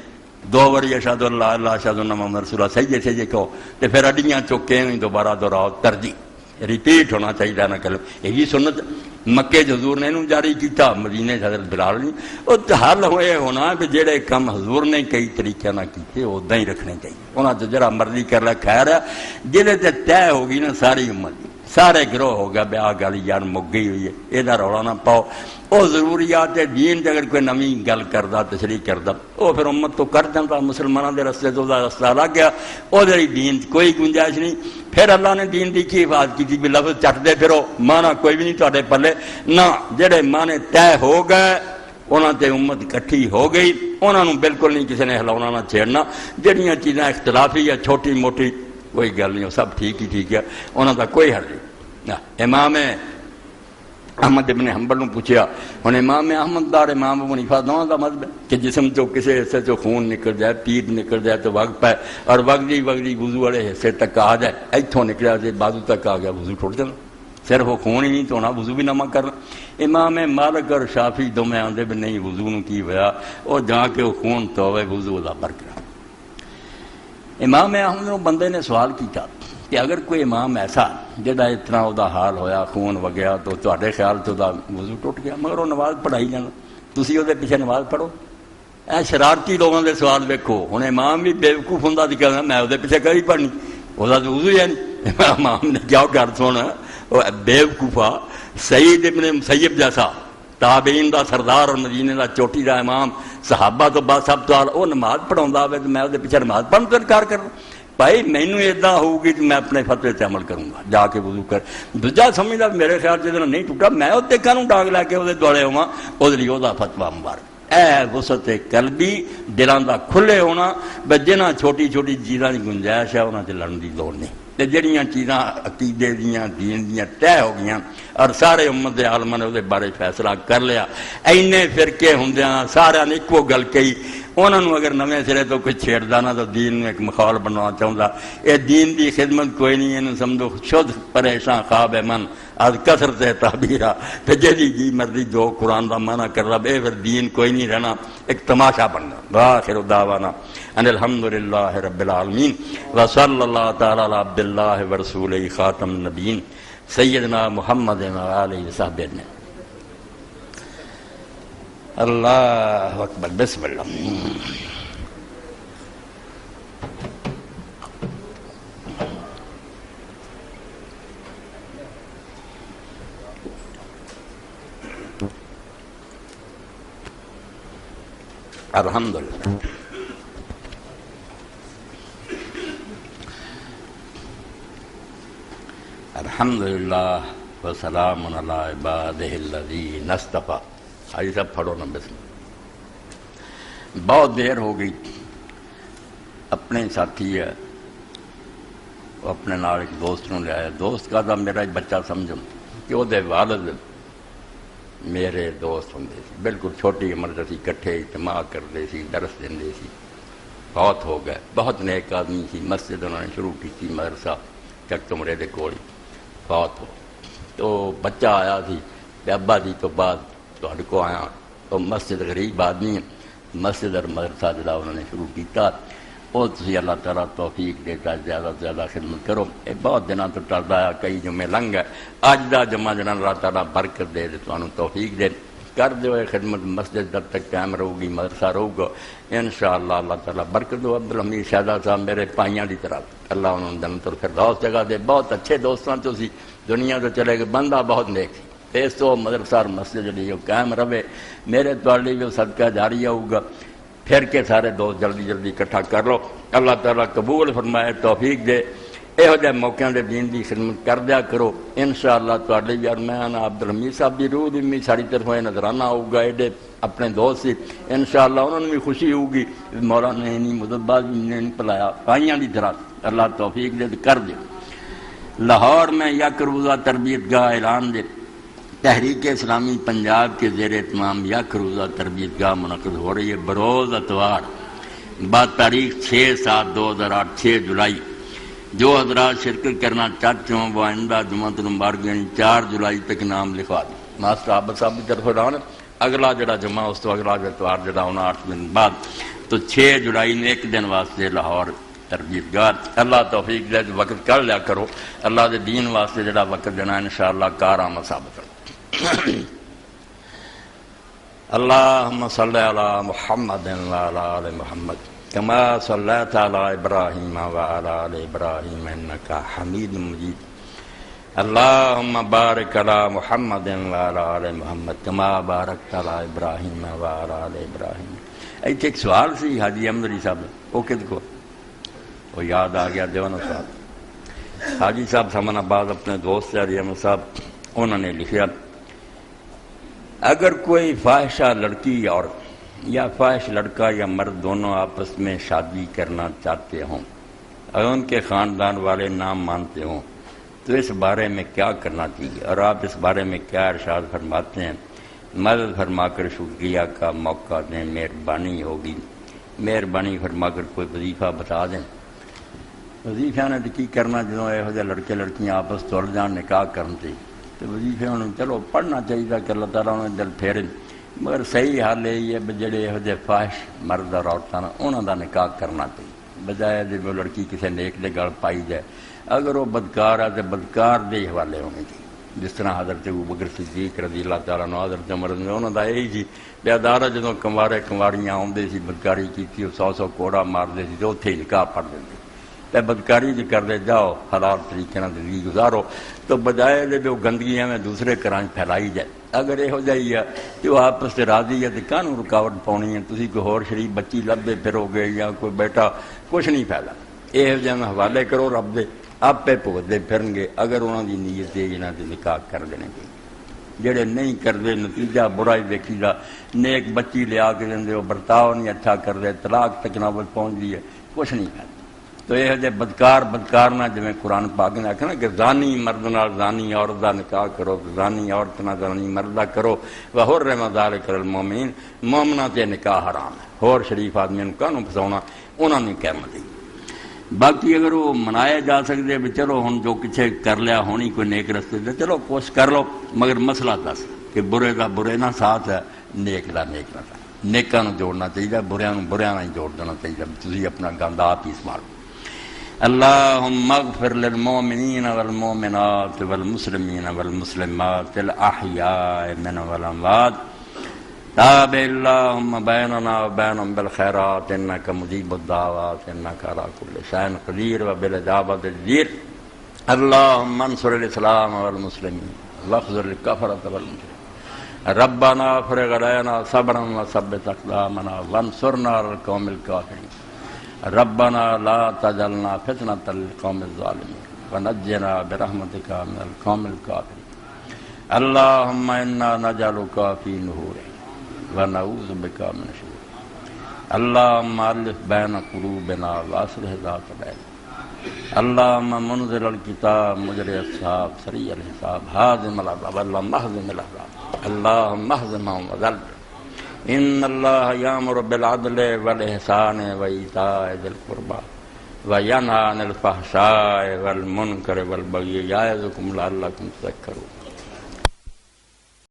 دو باری اشہد اللہ اللہ اشہد اللہ محمد رسول اللہ سہی سہی کہو تو پھر اڈیاں چکے ہوئی دوبارہ دہراؤ ترجیح ریپیٹ ہونا چاہیے نہ کلم یہ بھی سنت مکے حضور نے انہوں جاری کیتا مدینے حضرت بلال نے وہ حل ہوئے ہونا کہ جہے کم حضور نے کئی طریقے نہ کیتے ادا ہی رکھنے چاہیے انہوں نے جرا مرضی کر لیا خیر ہے جہے تے طے ہو گئی نا ساری امت سارے گروہ ہو گیا بیا گل یار مک گئی ہوئی ہے یہ رولا نہ پاؤ وہ ضروریات دین اگر کوئی نویں گل کرتا تشریح کرتا وہ پھر امت تو کر دیتا مسلمانوں کے رستے تو رستہ لگ گیا وہ دین کوئی گنجائش نہیں پھر اللہ نے دین کی حفاظت کی بھی لفظ چٹتے پھرو مانا کوئی بھی نہیں تے پلے نہ جڑے مانے طے ہو گئے انہوں تے امت کٹھی ہو گئی انہوں نے بالکل نہیں کسی نے ہلاؤنا نہ چھیڑنا جہاں چیزاں اختلافی یا چھوٹی موٹی کوئی گل نہیں وہ سب ٹھیک ہی ٹھیک ہے انہوں کا کوئی حل نہیں امام احمد ابن حنبل نے پوچھا ہوں امام احمد دار امام ابو حنیفہ دونوں کا مذہب ہے کہ جسم تو کسی حصے سے خون نکل جائے پیٹ نکل جائے تو وگ پائے اور وگدی وضو والے حصے تک آ جائے اتوں نکلیا جائے بازو تک آ گیا وضو ٹوٹ جانا صرف وہ خون ہی نہیں تو ہونا وضو بھی نہ کرنا امام مالک اور شافی دونوں آتے بھی نہیں وضو کی ہوا وہ جا کے وہ خون تو ہوئے وضو کا برقرار امام احمد نے بندے نے سوال کیا کہ اگر کوئی امام ایسا جہاں اتنا وہ حال ہویا خون وگیا تو تے خیال سے وہ وضو ٹوٹ گیا مگر وہ نماز پڑھائی جانا تھی وہ پیچھے نماز پڑھو اے شرارتی لوگوں کے سوال ویکو ہوں امام بھی بےوقوف ہوں تو کہنا میں وہ پیچھے کری پڑھنی وہ وضو ہی ہے نہیں امام نے کیا کر سونا وہ بےوقوفا سعید ابن مسیب جیسا تابعین دا سردار اور مدینے دا چوٹی دا امام صحابہ تو بعد سب تو وہ نماز پڑھاؤں ہوئے تو میں وہ پیچھے نماز پڑھنے تو انکار کروں بھائی مینو ادا ہوگی تو میں اپنے فتوے سے عمل کروں گا جا کے وضو کر دوجا سمجھتا میرے خیال سے نہیں ٹوٹا میں وہ کہوں ڈانگ لے کے وہ دوڑے ہوا وہ لیے وہ فتوا مبارک اے وسعت قلبی دلان دا کھلے ہونا بس جنہ چھوٹی چھوٹی چیزاں کی گنجائش ہے انہوں سے لڑن کی لوڑ نہیں تے جڑیاں چیزاں عقیدے دیاں دین دیاں طے ہو گئیاں اور سارے امت دے عالماں نے وہ بارے فیصلہ کر لیا اینے فرقے ہوندیاں سارے نے ایکو گل کہی انہوں نے اگر نویں سرے تو کچھ چھیڑدا نہ تو دین میں ایک مخال بننا چاہتا یہ دین دی خدمت کوئی نہیں انہوں سمجھو شدھ پریشان خواب من آج کثرت تعبیرہ تو جی مرضی جو قرآن دا معنی کر رہا بے پھر دین کوئی نہیں رہنا ایک تماشا بننا وآخر دعوانا ان الحمدللہ رب العالمین وصلی اللہ تعالی علی عبداللہ ورسولہ خاتم النبیین سیدنا محمد علیہ وصحبہ اجمعین اللہ اکبر بسم اللہ الحمدللہ الحمدللہ وسلام علی عبادہ الذین اصطفیٰ آئی سب پڑھو نا بسم بہت دیر ہو گئی اپنے ساتھی ہے وہ اپنے نال ایک دوست نے لے آیا دوست کا تھا میرا ایک بچہ سمجھو کہ وہ دے والد میرے دوست ہوں بالکل چھوٹی عمر سے کٹھے اجتماع کرتے سی درس دے سی بہت ہو گئے بہت نیک آدمی سی مسجد انہوں نے شروع کی تھی مدرسہ چک کمرے دے کول بہت ہو تو بچہ آیا تھی ابا جی تو بعد تو کو آیا تو مسجد غریب آدمی مسجد اور مدرسہ جڑا انہوں نے شروع کیتا وہ تھی اللہ تعالیٰ توفیق دیتا زیادہ سے زیادہ خدمت کرو یہ بہت دنوں تو ٹلتا ہے کئی جمعے لنگ ہے اج دا جمعہ جنا اللہ تعالیٰ برکت دے تمہیں توفیق دے کر دو یہ خدمت مسجد جب تک قائم رہو گی مدرسہ رہو گا انشاءاللہ اللہ تعالیٰ برکت دو عبدالحمید شہزاد صاحب میرے پائیاں کی طرف اللہ انہوں نے جنت الفردوس جگہ دے بہت اچھے دوستوں تو سی دنیا تو چلے گئے بندہ بہت نیک سی اس تو مدرسہ اور مسجد جی قائم رہے میرے تواڈے بھی صدقہ جاری ہوگا پھر کے سارے دوست جلدی جلدی اکٹھا کر لو اللہ تعالیٰ قبول فرمائے توفیق دے یہو جہ موقعوں کے دین کی خدمت کر دیا کرو انشاءاللہ تواڈے بھی اور میں عبدالحمید صاحب کی روح بھی ساری طرفوں یہ نظرانہ ہوگا ایڈے اپنے دوست سے انشاءاللہ انہوں نے بھی خوشی ہوگی مولانا نے نہیں مدبا بھی نہیں پلایا پائیاں کی طرح اللہ توفیق دے کر دے لاہور میں یک روزہ تربیت گاہ اعلان دے تحریک اسلامی پنجاب کے زیر اہتمام یک روزہ تربیت گاہ منعقد ہو رہی ہے بروز اتوار بعد تاریخ 6/7/2008 6 جولائی جو حضرات شرکت کرنا چاہتے ہوں وہ آئندہ جمعۃ المبارک یعنی 4 جولائی تک نام لکھوا دیں ماسٹر عابد صاحب کی طرف اعلان اگلا جڑا جمعہ اس تو اگلا اتوار جڑا ہونا 8 دن بعد تو 6 جولائی نے ایک دن واسطے لاہور تربیت گاہ اللہ توفیق دے وقت کر لیا کرو اللہ دے دین واسطے جڑا وقت دینا انشاءاللہ کارآمد ثابت ہو اللہم صلی علی محمد وعلی آل محمد کما صلیت علی ابراہیم وعلی آل ابراہیم انک حمید مجید اللہم بارک علی محمد وعلی آل محمد کما بارکت علی ابراہیم وعلی آل ابراہیم. ایک سوال سی حاجی احمد علی صاحب وہ کد کو وہ یاد آ گیا دیوانو صاحب حاجی صاحب سمن آباد اپنے دوست علی احمد صاحب انہوں نے لکھا اگر کوئی فاحشہ لڑکی اور یا فاحش لڑکا یا مرد دونوں آپس میں شادی کرنا چاہتے ہوں اور ان کے خاندان والے نہ مانتے ہوں تو اس بارے میں کیا کرنا چاہیے اور آپ اس بارے میں کیا ارشاد فرماتے ہیں؟ مدد فرما کر شکریہ کا موقع دیں مہربانی ہوگی. مہربانی فرما کر کوئی وظیفہ بتا دیں. وظیفہ نے کی کرنا جدوں یہ لڑکے لڑکیاں آپس تل جان نکاح کرتے تو وظیفے انہوں چلو پڑھنا چاہیے کہ اللہ تعالیٰ انہیں دل پھیرے مگر صحیح حال یہ ہے جڑے یہ فاحش مرد اور عورتیں انہوں کا نکاح کرنا چاہیے بجائے جب وہ لڑکی کسی نیک دے گل پائی جائے اگر وہ بدکار ہے تو بدکار دے حوالے ہونے چاہیے جس طرح حضرت ابوبکر صدیق رضی اللہ تعالیٰ عنہ حضرت عمر نے انہوں کا یہی سی بیادارہ جدوں کنوارے کنواریاں آتے سی بدکاری کی 100 کوڑا مارتے سی تو اتنے ہی نکاح پڑھ دیں تے بدکاری جو کرتے جاؤ حلال طریقے سے زندگی گزارو تو بجائے دے وہ گندگیاں میں دوسرے گھراں پھیلائی جائے اگر یہو جہی ہے کہ وہ آپس سے راضی ہے تو کہنوں رکاوٹ پاؤنی ہے تسی کوئی ہور شریف بچی لبے پھرو گے یا کوئی بیٹا کچھ نہیں فائدہ یہو جہاں حوالے کرو رب دے آپے بھگتتے پھرن گے اگر انہوں دی نیت ہے انہاں دے نکاح کر دینے گے جڑے نہیں کرتے نتیجہ برا ہی دیکھی دا نیک بچی لیا کے دیں وہ برتاؤ نہیں اچھا کرتے طلاق تک نوبت پہنچ گئی ہے کچھ نہیں فائدہ. تو یہ جے بدکار نہ جویں قرآن پاک نے آکھنا کہ زانی مرد نال زانی عورت دا نکاح کرو زانی عورت نال زانی مرد دا کرو وحرم ذالک المؤمنین مومناں تے نکاح حرام ہے ہور شریف آدمی نوں کانوں پھساونا انہاں نے کہنا چاہیے. باقی اگر وہ منائے جا سکتے بھی چلو ہن جو کچھ کر لیا ہونی کوئی نیک رستے تے چلو کوشش کر لو مگر مسئلہ دس کہ برے دا برے نہ ساتھ ہے نیک دا نیک نہ ساتھ نیکاں نوں جوڑنا چاہیے بریاں نوں بریاں نال جوڑ دینا چاہیے تسی اپنا گند آپ ہی سنبھالو. اللہم اغفر للمؤمنین والمؤمنات والمسلمین والمسلمات الاحیاء من والاموات تاب اللہم بیننا وبینہم بالخیرات انکا مجیب الدعوات انکا علی کل شیء قدیر وبالاجابۃ جدیر. اللہم انصر الاسلام والمسلمین واخذل الکفرۃ والمشرکین ربنا افرغ علینا صبرا وثبت اقدامنا وانصرنا علی القوم الکافرین. ربنا لا تجعلنا فتنة للقوم الظالمين ونجنا برحمتك من القوم الكافرين. اللهم إنا نجعلك في نحورهم ونعوذ بك من شرورهم. اللهم ألف بين قلوبنا وأصلح ذات بيننا. اللهم منزل الكتاب مجري السحاب سريع الحساب هازم الأحزاب اللهم اهزم الأحزاب اللهم اهزمهم وذلهم. ان اللہ یامر بالعدل والاحسان وایتاء ذی القربى وینہی عن الفحشاء والمنکر والبغی یعظکم لعلکم تذکرون.